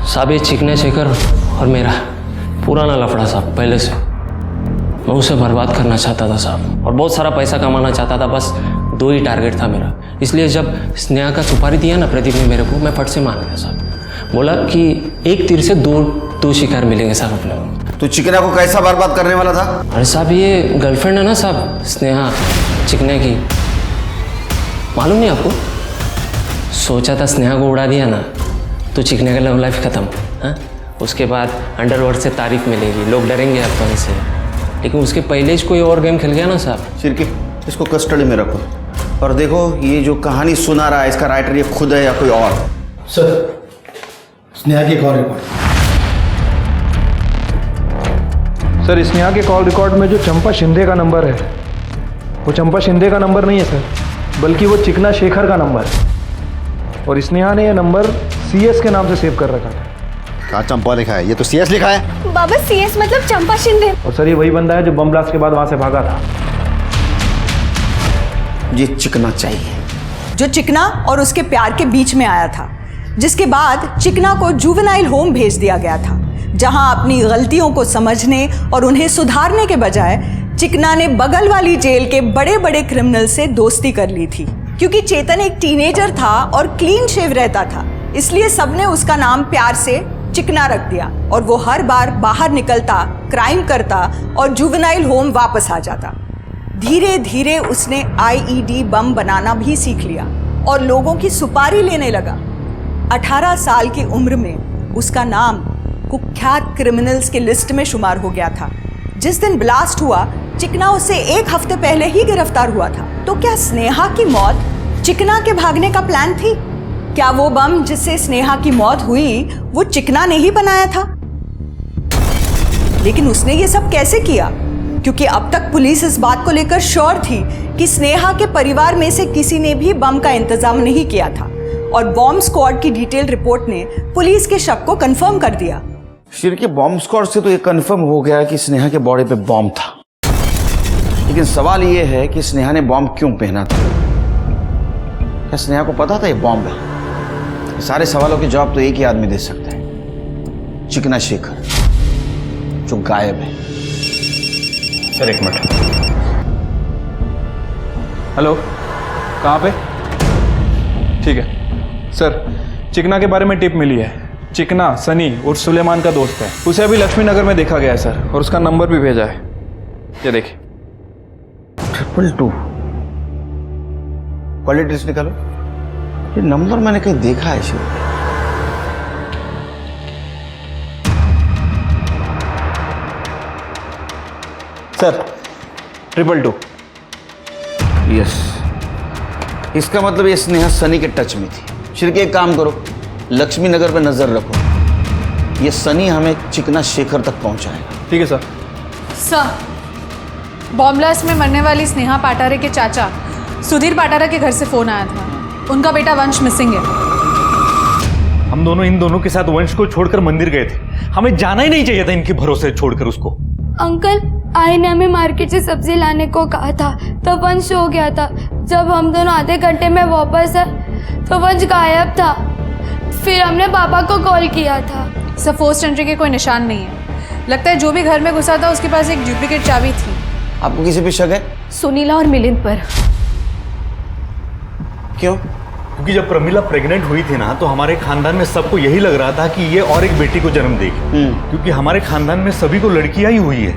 साहब ये चिकने शेखर और मेरा पुराना लफड़ा साहब, पहले से मैं उसे बर्बाद करना चाहता था साहब, और बहुत सारा पैसा कमाना चाहता था। बस 2 ही टारगेट था मेरा, इसलिए जब स्नेहा का सुपारी दिया ना प्रदीप ने मेरे को, मैं फट से मान गया साहब। बोला कि एक तीर से दो शिकार मिलेंगे साहब अपने को। तो चिकना को कैसा बर्बाद करने वाला था? अरे साहब ये गर्लफ्रेंड है ना साहब स्नेहा चिकने की, मालूम नहीं आपको? सोचा था स्नेहा को उड़ा दिया ना तो चिकने का लव लाइफ खत्म। हाँ, उसके बाद अंडरवर्ल्ड से तारीफ मिलेगी, लोग डरेंगे अपन से, लेकिन उसके पहले ही कोई और गेम खेल गया ना साहब। सिरकी, इसको कस्टडी में रखो और देखो ये जो कहानी सुना रहा है इसका राइटर ये खुद है या कोई और। सर, स्नेहा की कॉल रिकॉर्ड। सर, स्नेहा के कॉल रिकॉर्ड में जो चंपा शिंदे का नंबर है वो चंपा शिंदे का नंबर नहीं है सर, बल्कि वो चिकना शेखर का नंबर है। और स्नेहा ने यह नंबर CS के नाम से सेव कर रखा था। कहाँ चंपा लिखा है? ये तो CS लिखा है। बाबा CS मतलब चंपा शिंदे। और सर ये वही बंदा है जो बम ब्लास्ट के बाद वहां से भागा था। ये चिकना चाहिए, जो चिकना और उसके प्यार के बीच में आया था, जिसके बाद चिकना को जुवेनाइल होम भेज दिया गया था, जहां अपनी गलतियों को समझने और उन्हें सुधारने के बजाय चिकना ने बगल वाली जेल के बड़े बड़े क्रिमिनल से दोस्ती कर ली थी। क्योंकि चेतन एक टीनेजर था और क्लीन शेव रहता था, इसलिए सबने उसका नाम प्यार से चिकना रख दिया और वो हर बार बाहर निकलता, क्राइम करता और जुवेनाइल होम वापस आ जाता। धीरे धीरे उसने IED बम बनाना भी सीख लिया और लोगों की सुपारी लेने लगा। 18 साल की उम्र में उसका नाम कुख्यात क्रिमिनल्स के लिस्ट में शुमार हो गया था। जिस दिन ब्लास्ट हुआ चिकना उससे 1 हफ्ते पहले ही गिरफ्तार हुआ था। तो क्या स्नेहा की मौत चिकना के भागने का प्लान थी? क्या वो बम जिससे स्नेहा की मौत हुई वो चिकना ने ही बनाया था? लेकिन उसने ये सब कैसे किया? क्योंकि अब तक पुलिस इस बात को लेकर श्योर थी कि स्नेहा के परिवार में से किसी ने भी बम का इंतजाम नहीं किया था और बॉम्ब स्क्वाड की डिटेल रिपोर्ट ने पुलिस के शक को कंफर्म कर दिया। शिर के बॉम्ब स्क्वाड से तो ये कंफर्म हो गया कि स्नेहा के बॉडी पे बॉम्ब था, लेकिन सवाल ये है कि स्नेहा ने बॉम्ब क्यों पहना था? क्या स्नेहा को पता था ये बॉम्ब है? सारे सवालों के जवाब तो एक ही आदमी दे सकता है, चिकना शेखर, जो गायब है। Sir 1 minute. हेलो, कहाँ पे? ठीक है सर, चिकना के बारे में टिप मिली है। चिकना सनी उर्फ सुलेमान का दोस्त है, उसे अभी लक्ष्मी नगर में देखा गया है सर, और उसका नंबर भी भेजा है। ये देखिए 222 कॉल डिटेल्स निकालो। ये नंबर मैंने कहीं देखा है शिव। सर 222। यस, इसका मतलब ये स्नेहा सनी के टच में थी। शिर के एक काम करो, लक्ष्मी नगर पे नजर रखो, ये सनी हमें चिकना शेखर तक पहुंचाएगा। ठीक है सर। सर, बॉम्ब ब्लास्ट में मरने वाली स्नेहा पाटारे के चाचा सुधीर पाटारा के घर से फोन आया था, उनका बेटा वंश मिसिंग है। हम दोनों इन दोनों के साथ वंश को छोड़कर मंदिर गए थे, हमें जाना ही नहीं चाहिए था इनके भरोसे छोड़कर उसको। अंकल, आई ने हमें मार्केट से सब्जी लाने को कहा था, तब वंश हो गया था। जब हम दोनों आधे घंटे में वापस आए तो वंश गायब था। फिर हमने पापा को कॉल किया था। सर, फोर्स्ड एंट्री के कोई निशान नहीं है। लगता है जो भी घर में घुसा था उसके पास एक डुप्लीकेट चाबी थी। आपको किसी पे शक है? सुनीला और मिलिंद पर। क्यों? क्योंकि जब प्रमिला प्रेग्नेंट हुई थी ना, तो हमारे खानदान में सबको यही लग रहा था कि ये और एक बेटी को जन्म देगी, क्योंकि हमारे खानदान में सभी को लड़कियां ही हुई है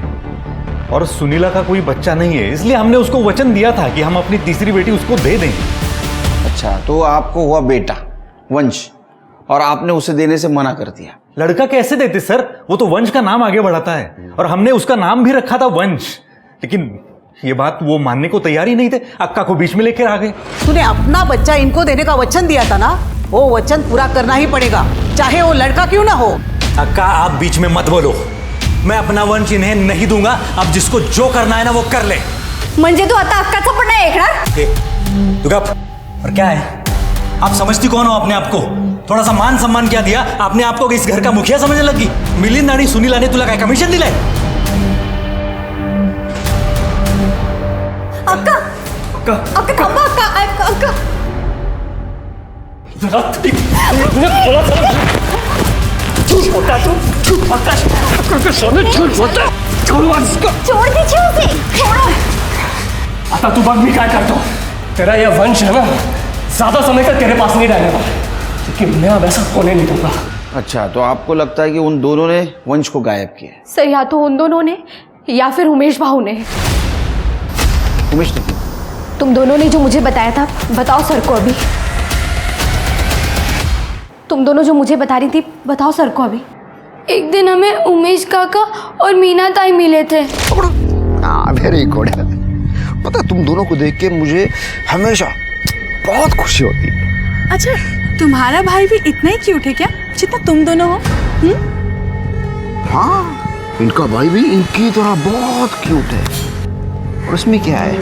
और सुनीला का कोई बच्चा नहीं है, इसलिए हमने उसको वचन दिया था कि हम अपनी तीसरी बेटी उसको दे देंगे। अच्छा, तो आपको हुआ बेटा वंश और आपने उसे देने से मना कर दिया। लड़का कैसे देते सर, वो तो वंश का नाम आगे बढ़ाता है और हमने उसका नाम भी रखा था वंश, लेकिन ये बात वो मानने को तैयार ही नहीं थे, अक्का को बीच में लेकर आ गए। तूने अपना बच्चा इनको देने का वचन दिया था ना, वो वचन पूरा करना ही पड़ेगा, चाहे वो लड़का क्यों ना हो। अक्का आप बीच में मत बोलो, मैं अपना वंश इन्हें नहीं दूंगा। अब जिसको जो करना है ना वो कर ले। म्हणजे तू आता अक्काचा पण नाही ऐकणार? तू गप। और क्या है, आप समझती कौन हो अपने आप को? थोड़ा सा मान सम्मान क्या दिया आपने आपको, इस घर का मुखिया समझने लगी? मिलिंद आणि सुनीला ने तुला काय कमिशन दिलंय? अक्का अक्का अक्का थांबा, अक्का अक्का छोड़ दीजिए उसे, छोड़ो। आता तू बघ मी काय करतो। तेरा यह वंश है ना, ज्यादा समय तक तेरे पास नहीं रहने वाला, क्योंकि मैं अब ऐसा होने नहीं दूंगा। अच्छा, तो आपको लगता है कि उन दोनों ने वंश को गायब किया? सर, या तो उन दोनों ने या फिर उमेश भाऊ ने। उमेश ने? तुम दोनों ने जो मुझे बताया था, बताओ सर को अभी। तुम दोनों जो मुझे बता रही थी, बताओ सर को अभी। एक दिन हमें उमेश काका और मीना ताई मिले थे। Very good. पता, तुम दोनों को देख के मुझे हमेशा बहुत खुशी होती है। अच्छा, तुम्हारा भाई भी इतना ही क्यूट है क्या जितना तुम दोनों हो? हाँ, इनका भाई भी इनकी तरह बहुत क्यूट है। और इसमें क्या है,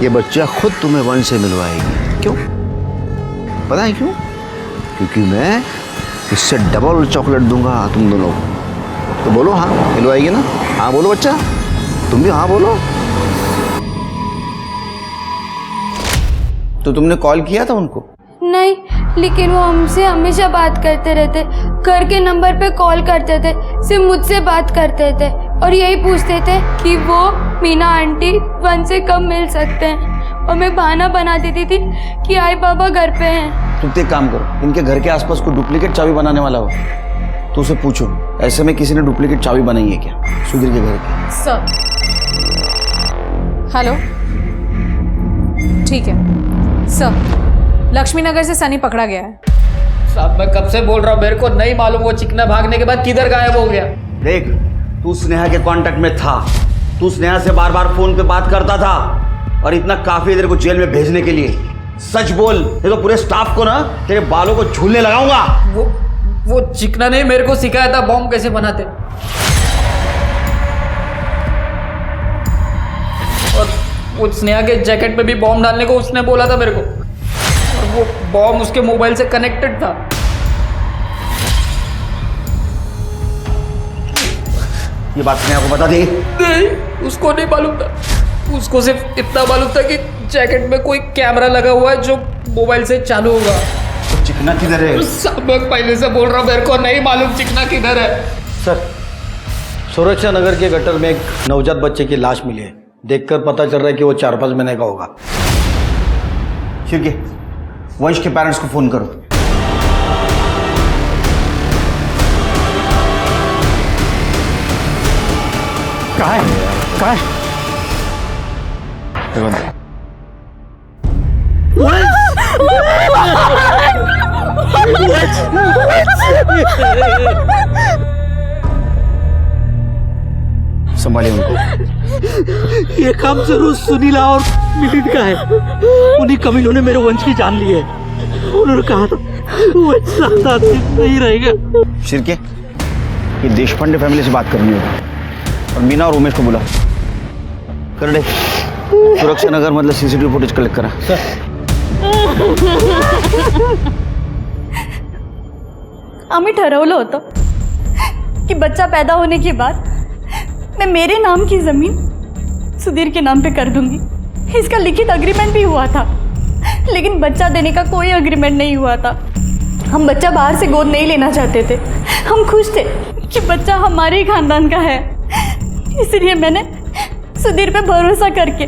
ये बच्चा खुद तुम्हें वंश से मिलवाएगी। क्यों पता है क्यों? क्योंकि मैं इससे डबल चॉकलेट दूंगा तुम दोनों को। तो बोलो हाँ, मिलवाएगी ना? हाँ बोलो बच्चा, तुम भी हाँ बोलो। तो तुमने कॉल किया था उनको? नहीं, लेकिन वो हमसे हमेशा बात करते रहते, घर के नंबर पे कॉल करते थे, सिर्फ मुझसे बात करते थे और यही पूछते थे कि वो मीना आंटी वंश से कब मिल सकते हैं। और मैं बहाना बना देती थी कि आई पापा घर पे हैं। तुम एक काम करो, इनके घर के आसपास कोई डुप्लीकेट चाबी बनाने वाला हो तो उसे पूछो, ऐसे में किसी ने डुप्लीकेट चाबी बनाई है क्या सुधीर के घर की? सर, हेलो, ठीक है सर, लक्ष्मी नगर से सनी पकड़ा गया है। साहब मैं कब से बोल रहा हूँ, मेरे को नहीं मालूम वो चिकना भागने के बाद किधर गायब हो गया। देख, तू स्नेहा के कांटेक्ट में था, तू स्नेहा से बार बार फोन पे बात करता था और इतना काफी है तेरे को जेल में भेजने के लिए। सच बोल, ये तो पूरे स्टाफ को ना तेरे बालों को झूलने लगाऊंगा। वो चिकना ने मेरे को सिखाया था बॉम्ब कैसे बनाते, और वो स्नेहा के जैकेट में भी बॉम्ब डालने को उसने बोला था मेरे को, और वो बॉम्ब उसके मोबाइल से कनेक्टेड था। ये बात स्नेहा को बता दी? नहीं, उसको नहीं मालूम था। उसको सिर्फ इतना मालूम था कि जैकेट में कोई कैमरा लगा हुआ है जो मोबाइल से चालू होगा। तो चिकना किधर है? सब मैं पहले से बोल रहा हूँ, मेरे को नहीं मालूम चिकना किधर है। सर, सुरक्षा नगर के गटर में एक नवजात बच्चे की लाश मिली है। देखकर पता चल रहा है कि वो 4-5 महीने का होगा। ठीक है, वंश के पेरेंट्स को फोन करो। कहाँ है? कहाँ है? संभालिए उनको। ये काम जरूर सुनीला और मिलिंद का है। उन्हीं कमीनों ने मेरे वंश की जान ली है। उन्होंने कहा था वो ज्यादा दिन नहीं रहेगा। शिरके, ये देशपांडे फैमिली से बात करनी होगी और मीना और उमेश को बुला कर दे। सुरक्षा नगर मतलब सीसीटीवी फुटेज कलेक्ट करा। आम्ही ठरवलं होतं की बच्चा पैदा होने के बाद मैं मेरे नाम की जमीन सुधीर के नाम पे कर दूंगी। इसका लिखित अग्रीमेंट भी हुआ था, लेकिन बच्चा देने का कोई अग्रीमेंट नहीं हुआ था। हम बच्चा बाहर से गोद नहीं लेना चाहते थे। हम खुश थे कि बच्चा हमारे ही खानदान का है। इसलिए मैंने सुधीर पे भरोसा करके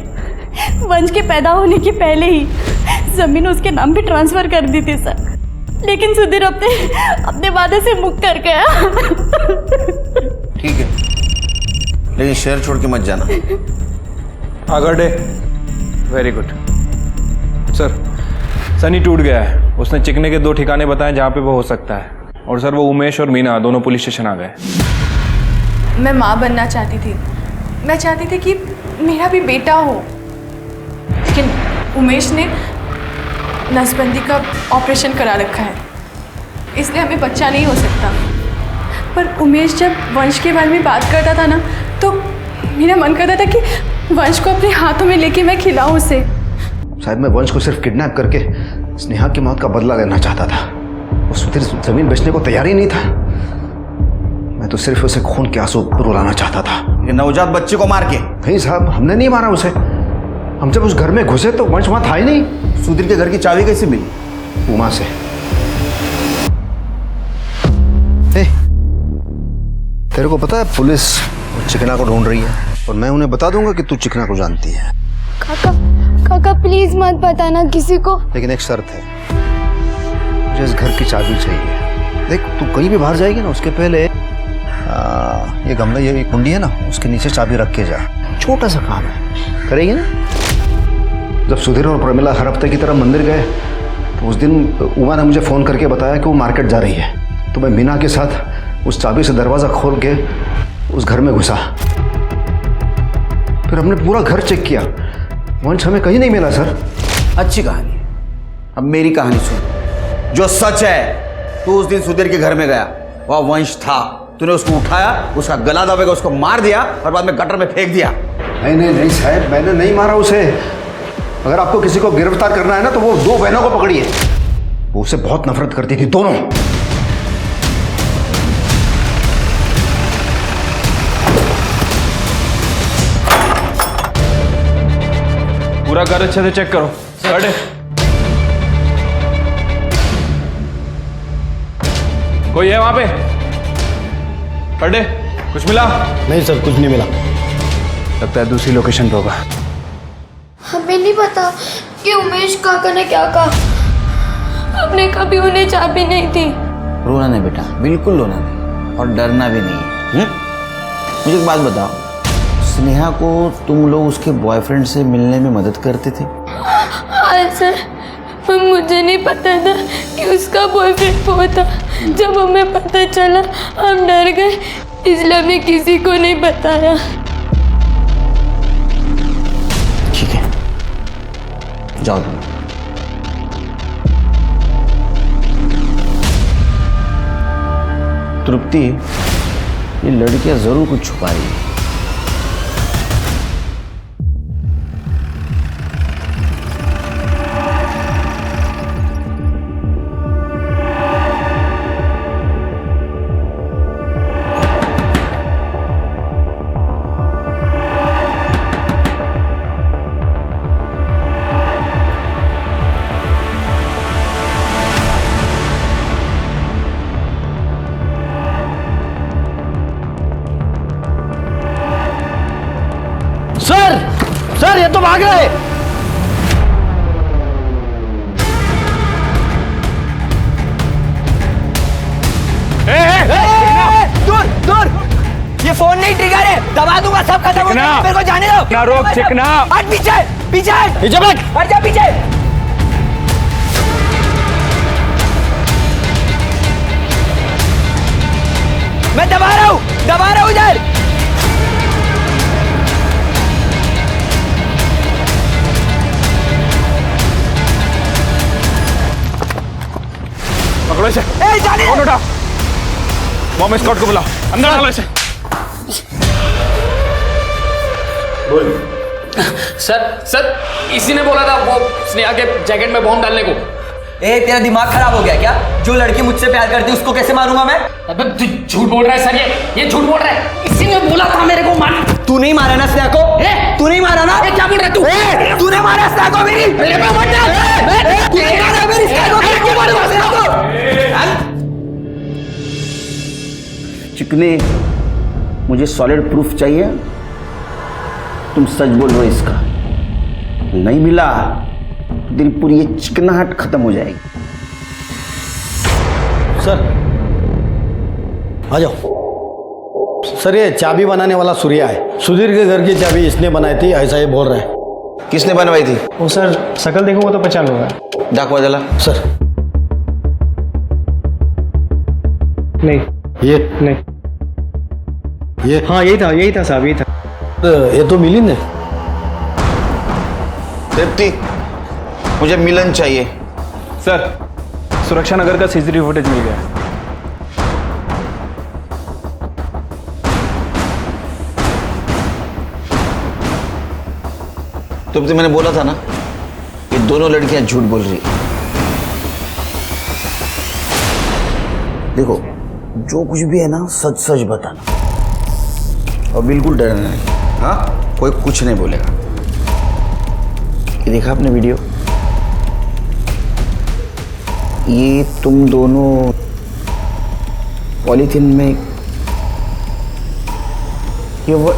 वंश के पैदा होने के पहले ही ज़मीन उसके नाम पे ट्रांसफ़र कर दी थी सर। लेकिन सुधीर अपने वादे से मुक्त कर गया। ठीक है, लेकिन शहर छोड़ के मत जाना। आगरडे, वेरी गुड सर। सनी टूट गया है। उसने चिकने के 2 ठिकाने बताए जहाँ पे वो हो सकता है। और सर, वो उमेश और मीना दोनों पुलिस स्टेशन आ गए। मैं माँ बनना चाहती थी। मैं चाहती थी कि मेरा भी बेटा हो, लेकिन उमेश ने नसबंदी का ऑपरेशन करा रखा है, इसलिए हमें बच्चा नहीं हो सकता। पर उमेश जब वंश के बारे में बात करता था ना, तो मेरा मन करता था कि वंश को अपने हाथों में लेके मैं खिलाऊं उसे। शायद मैं वंश को सिर्फ किडनैप करके स्नेहा की मौत का बदला लेना चाहता था। वो सुधीर जमीन बेचने को तैयार ही नहीं था। मैं तो सिर्फ उसे खून के आंसू रुलाना चाहता था। ये नवजात बच्चे को मार के? नहीं साहब, हमने नहीं मारा उसे। हम जब उस घर में घुसे तो वंश वहां था ही नहीं। सुधीर के घर की चाबी कैसे मिली? उमा से। तेरे को पता है पुलिस चिकना को ढूंढ रही है, और मैं उन्हें बता दूंगा कि तू चिकना को जानती है। काका, काका प्लीज मत बताना किसी को। लेकिन एक शर्त है, मुझे इस घर की चाबी चाहिए। देख तू कहीं भी बाहर जाएगी ना, उसके पहले ये गमला, ये कुंडी है ना, उसके नीचे चाबी रख के जा। छोटा सा काम है, करेगी ना? जब सुधीर और प्रमिला हर हफ्ते की तरह मंदिर गए तो उस दिन उमा ने मुझे फ़ोन करके बताया कि वो मार्केट जा रही है। तो मैं मीना के साथ उस चाबी से दरवाज़ा खोल के उस घर में घुसा। फिर हमने पूरा घर चेक किया, वंश हमें कहीं नहीं मिला सर। अच्छी कहानी। अब मेरी कहानी सुन। जो सच है, तू उस दिन सुधीर के घर में गया, वह वंश था। तूने उसको उठाया, उसका गला दबाकर उसको मार दिया और बाद में गटर में फेंक दिया। नहीं साहब, मैंने नहीं मारा उसे। अगर आपको किसी को गिरफ्तार करना है ना तो वो 2 बहनों को पकड़िए। वो उससे बहुत नफरत करती थी, दोनों। पूरा घर अच्छे से चेक करो। बैठे। कोई है वहां पे? बैठे। कुछ मिला? नहीं सर, कुछ नहीं मिला। लगता है दूसरी लोकेशन पे होगा। हमें नहीं पता कि उमेश काका ने क्या कहा। हमने कभी उन्हें चाबी नहीं दी। रोना नहीं बेटा, बिल्कुल रोना नहीं, और डरना भी नहीं है। मुझे एक बात बताओ, स्नेहा को तुम लोग उसके बॉयफ्रेंड से मिलने में मदद करते थे? हाँ सर, मुझे नहीं पता था कि उसका बॉयफ्रेंड वो था। जब हमें पता चला हम डर गए, इसलिए हमने किसी को नहीं बताया। ठीक है, जाओ तुम। तृप्ति, ये लड़कियां जरूर कुछ छुपा रही है। सर ये तो भाग रहे। दूर दूर, ये फोन नहीं ट्रिगर है, दबा दूंगा, सब खत्म हो जाएगा। मेरे को जाने दो। ना रोक, चिकना। हट पीछे, पीछे हट, पीछे भाग, हट जा पीछे। मैं दबा रहा हूँ इधर। पकड़ो इसे। फोन उठा। बॉम्ब स्क्वाड को बुलाओ, अंदर डालो इसे। सर इसी ने बोला था वो स्नेहा के जैकेट में बॉम्ब डालने को। तेरा दिमाग खराब हो गया क्या? जो लड़की मुझसे प्यार करती है उसको कैसे मारूंगा मैं? अबे तू झूठ बोल रहा है सर, ये झूठ बोल रहा है। इसी ने बोला था मेरे को मार। तू नहीं मारा ना स्नेहा को? तू नहीं मारा ना? क्या बोल रहा है तू? तूने मारा स्नेहा को मेरी? मेरे पे मत डाल। तू नहीं मारा मेरी स्नेहा को? क्यों मारा स्नेहा को? चिकने, मुझे सॉलिड प्रूफ चाहिए। तुम सच बोल रहे हो इसका? नहीं मिला तो तेरी पूरी ये चिकनाहट खत्म हो जाएगी। सर आ जाओ। सर ये चाबी बनाने वाला सूर्या है। सुधीर के घर की चाबी इसने बनाई थी, ऐसा ये बोल रहा है। किसने बनवाई थी? वो सर शकल देखूंगा तो पहचान लूंगा। डाक वाला? सर नहीं, ये नहीं, ये हाँ यही था साहब, यही था। ये तो मिलिंद है। तृप्ति, मुझे मिलन चाहिए। सर, सुरक्षा नगर का सीसीटीवी फुटेज मिल गया। तृप्ति, मैंने बोला था ना, ये दोनों लड़कियां झूठ बोल रही। देखो, जो कुछ भी है ना सच सच बताना और बिल्कुल डरना नहीं। हाँ, कोई कुछ नहीं बोलेगा। ये देखा आपने वीडियो? ये तुम दोनों पॉलीथीन में ये वो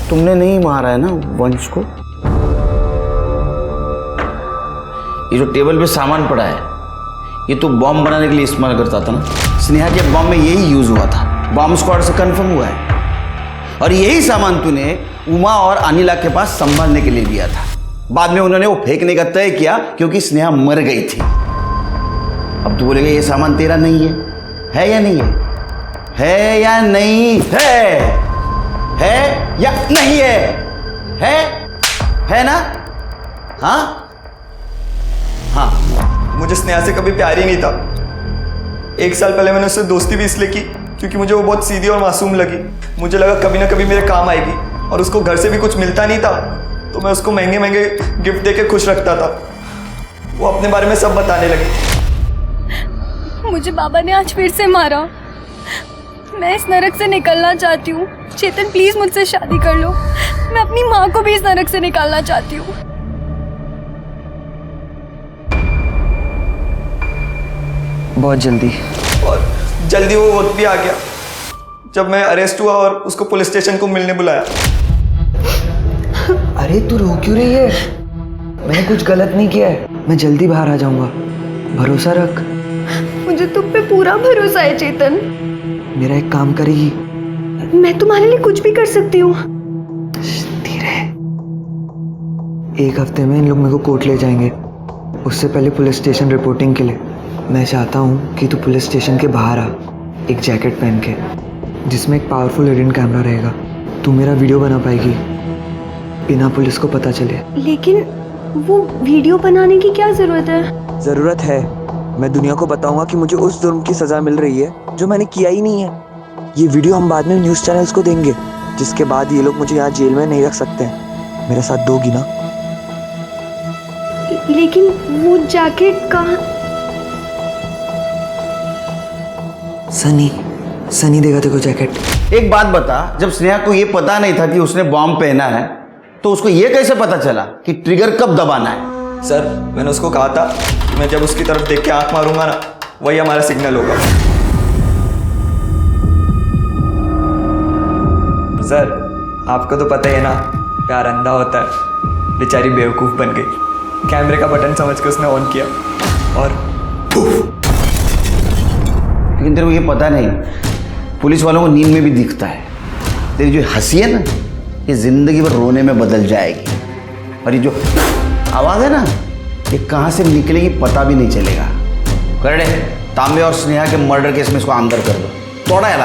तुमने नहीं मारा है ना वंश को? ये जो टेबल पे सामान पड़ा है ये तो बॉम्ब बनाने के लिए इस्तेमाल करता था ना। स्नेहा के बॉम्ब में यही यूज हुआ था, बॉम्ब स्क्वाड से कंफर्म हुआ है। और यही सामान तूने उमा और अनिला के पास संभालने के लिए दिया था। बाद में उन्होंने वो फेंकने का तय किया क्योंकि स्नेहा मर गई थी। अब तू बोलेगा ये सामान तेरा नहीं है या नहीं है या नहीं है या नहीं है ना? हाँ हाँ। मुझे स्नेहा से कभी प्यार ही नहीं था। 1 साल पहले मैंने उससे दोस्ती भी इसलिए की क्योंकि मुझे वो बहुत सीधी और मासूम लगी। मुझे लगा कभी ना कभी मेरे काम आएगी, और उसको घर से भी कुछ मिलता नहीं था तो मैं उसको महंगे महंगे गिफ्ट देके खुश रखता था। वो अपने बारे में सब बताने लगी। मुझे बाबा ने आज फिर से मारा। मैं इस नरक से निकलना चाहती हूँ। चेतन प्लीज मुझसे शादी कर लो। मैं अपनी माँ को भी इस नरक से निकालना चाहती हूँ। बहुत जल्दी, और जल्दी वो वक्त भी आ गया जब मैं अरेस्ट हुआ और उसको पुलिस स्टेशन को मिलने बुलाया। अरे तू रो क्यों रही है? मैंने कुछ गलत नहीं किया है। मैं जल्दी बाहर आ जाऊंगा, भरोसा रख। मुझे तुम पे पूरा भरोसा है चेतन। मेरा एक काम करेगी? मैं तुम्हारे लिए कुछ भी कर सकती हूँ। धीरे। 1 हफ्ते में इन लोग मेरे को कोर्ट ले जाएंगे, उससे पहले पुलिस स्टेशन रिपोर्टिंग के लिए। मैं चाहता हूँ कि तू पुलिस स्टेशन के बाहर आ, एक जैकेट पहन के जिसमें एक पावरफुल हिडन कैमरा रहेगा। तू मेरा वीडियो बना पाएगी बिना पुलिस को पता चले। लेकिन वो वीडियो बनाने की क्या जरूरत है? जरूरत है। मैं दुनिया को बताऊंगा कि मुझे उस जुर्म की सजा मिल रही है जो मैंने किया ही नहीं है। ये वीडियो हम बाद में न्यूज़ चैनल्स को देंगे, जिसके बाद ये लोग मुझे यहाँ जेल में नहीं रख सकते हैं। मेरा साथ दोगी ना? लेकिन वो जैकेट कहाँ? सनी देगा तेरे को जैकेट। एक बात बता, जब स्नेहा को ये पता नहीं था कि उसने बॉम्ब पहना है तो उसको ये कैसे पता चला कि ट्रिगर कब दबाना है? सर, मैंने उसको कहा था कि मैं जब उसकी तरफ देख के आंख मारूंगा ना, वही हमारा सिग्नल होगा। सर, आपको तो पता ही है ना, प्यार अंधा होता है। बेचारी बेवकूफ़ बन गई। कैमरे का बटन समझ के उसने ऑन किया और लेकिन तेरे को ये पता नहीं, पुलिस वालों को नींद में भी दिखता है। तेरी जो हंसी है ना, ये जिंदगी भर रोने में बदल जाएगी। और ये जो आवाज़ है ना, ये कहाँ से निकलेगी पता भी नहीं चलेगा। कर दे, तांबे और स्नेहा के मर्डर केस में इसको अंदर कर दो। तोड़ा है।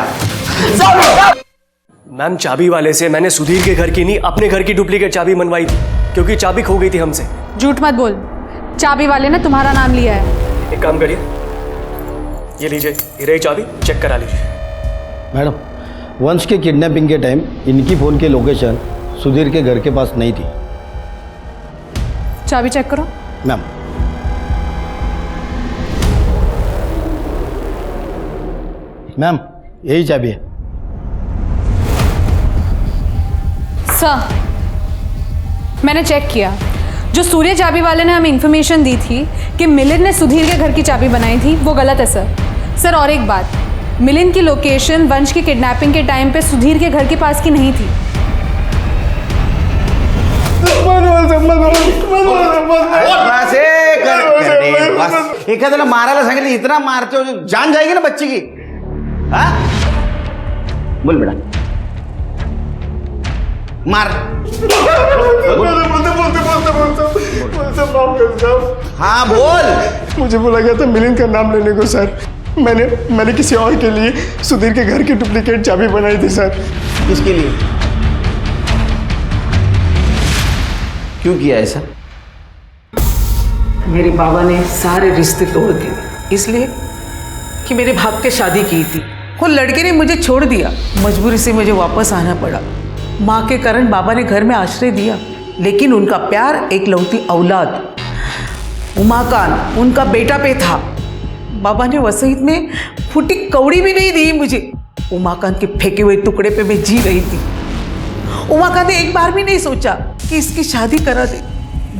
मैम, चाबी वाले से मैंने सुधीर के घर की नहीं, अपने घर की डुप्लीकेट चाबी मनवाई थी क्योंकि चाबी खो गई थी हमसे। झूठ मत बोल, चाबी वाले ने तुम्हारा नाम लिया है। एक काम करिए, ये लीजिए, ये रही चाबी, चेक करा लीजिए। मैडम, वंश के किडनैपिंग के टाइम इनकी फ़ोन की लोकेशन सुधीर के घर के पास नहीं थी। चाबी चेक करो। मैम, मैम यही चाबी है। सर, मैंने चेक किया, जो सूर्य चाबी वाले ने हमें इंफॉर्मेशन दी थी कि मिलिंद ने सुधीर के घर की चाबी बनाई थी, वो गलत है सर। और एक बात, मिलिंद की लोकेशन वंश की किडनैपिंग के टाइम पे सुधीर के घर के पास की नहीं थी। एखाद्याला मारायला सांगितलं, इतना मारते हो जान जाएगी ना बच्ची की। हाँ, बोल बेटा, मार। हाँ बोल। मुझे बोला गया था मिलिंद का नाम लेने को सर। मैंने किसी और के लिए सुधीर के घर की डुप्लीकेट चाबी बनाई थी सर। किसके लिए? क्यों किया ऐसा? मेरे बाबा ने सारे रिश्ते तोड़ दिए इसलिए कि मेरे भाग के शादी की थी। वो लड़के ने मुझे छोड़ दिया, मजबूरी से मुझे वापस आना पड़ा। माँ के कारण बाबा ने घर में आश्रय दिया, लेकिन उनका प्यार एक लौती औलाद उमाकांत, उनका बेटा पे था। बाबा ने वसीयत में फूटी कौड़ी भी नहीं दी मुझे। उमाकांत के फेंके हुए टुकड़े पे मैं जी रही थी। उमाकांत ने एक बार भी नहीं सोचा कि इसकी शादी करा दे।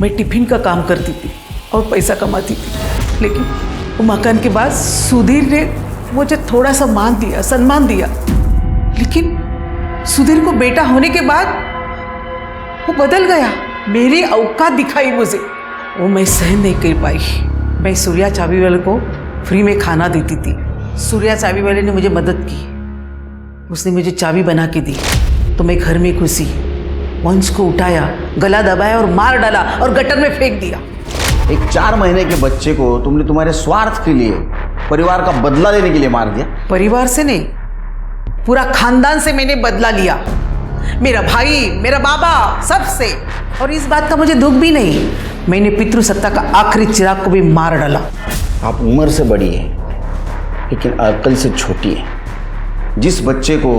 मैं टिफिन का काम करती थी और पैसा कमाती थी, लेकिन उमाकांत के बाद सुधीर ने मुझे थोड़ा सा मान दिया, सम्मान दिया। लेकिन सुधीर को बेटा होने के बाद वो बदल गया, मेरी औकात दिखाई मुझे। वो मैं सहन नहीं कर पाई। मैं सूर्या चाबी वाले को फ्री में खाना देती थी। सूर्या चाबी वाले ने मुझे मदद की, उसने मुझे चाबी बना के दी। तो मैं घर में घुसी, वंश को उठाया, गला दबाया और मार डाला और गटर में फेंक दिया। एक 4 महीने के बच्चे को तुमने तुम्हारे स्वार्थ के लिए, परिवार का बदला लेने के लिए मार दिया। परिवार से नहीं, पूरा खानदान से मैंने बदला लिया। मेरा भाई, मेरा बाबा, सबसे। और इस बात का मुझे दुख भी नहीं, मैंने पितृसत्ता का आखिरी चिराग को भी मार डाला। आप उम्र से बड़ी है लेकिन अक्ल से छोटी है। जिस बच्चे को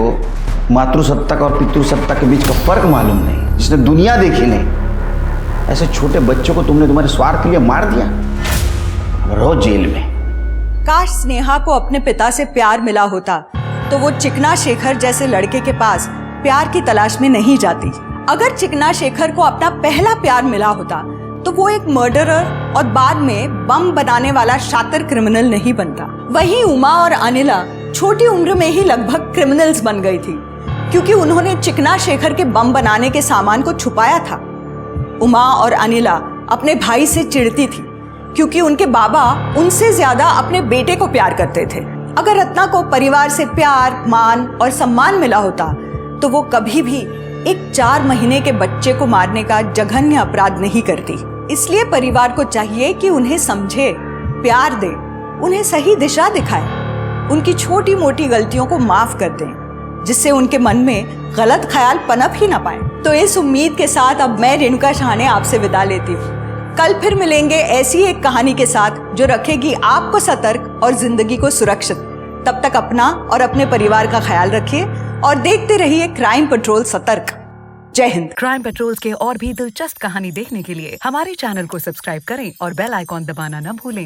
मातृसत्ता का और पितृसत्ता के बीच का फर्क मालूम नहीं, जिसने दुनिया देखी नहीं, ऐसे छोटे बच्चों को तुमने तुम्हारे स्वार्थ के लिए मार दिया। रहो जेल में। काश स्नेहा को अपने पिता से प्यार मिला होता तो वो चिकना शेखर जैसे लड़के के पास प्यार की तलाश में नहीं जाती। अगर चिकना शेखर को अपना पहला प्यार मिला होता तो वो एक मर्डरर और बाद में बम बनाने वाला शातिर क्रिमिनल नहीं बनता। वहीं उमा और अनिला छोटी उम्र में ही लगभग क्रिमिनल्स बन गई थी, क्योंकि उन्होंने चिकना शेखर के बम बनाने के सामान को छुपाया था। उमा और अनिला अपने भाई से चिढ़ती थी, क्योंकि उनके बाबा उनसे ज्यादा अपने बेटे को प्यार करते थे। अगर रत्ना को परिवार से प्यार, मान और सम्मान मिला होता तो वो कभी भी एक 4 महीने के बच्चे को मारने का जघन्य अपराध नहीं करती। इसलिए परिवार को चाहिए कि उन्हें समझे, प्यार दे, उन्हें सही दिशा दिखाए, उनकी छोटी मोटी गलतियों को माफ कर दें, जिससे उनके मन में गलत ख्याल पनप ही ना पाए। तो इस उम्मीद के साथ अब मैं रेणुका शाहने आपसे विदा लेती हूँ। कल फिर मिलेंगे ऐसी एक कहानी के साथ जो रखेगी आपको सतर्क और जिंदगी को सुरक्षित। तब तक अपना और अपने परिवार का ख्याल रखिए और देखते रहिए क्राइम पेट्रोल सतर्क। जय हिंद। क्राइम पेट्रोल के और भी दिलचस्प कहानी देखने के लिए हमारे चैनल को सब्सक्राइब करें और बेल आइकॉन दबाना न भूलें।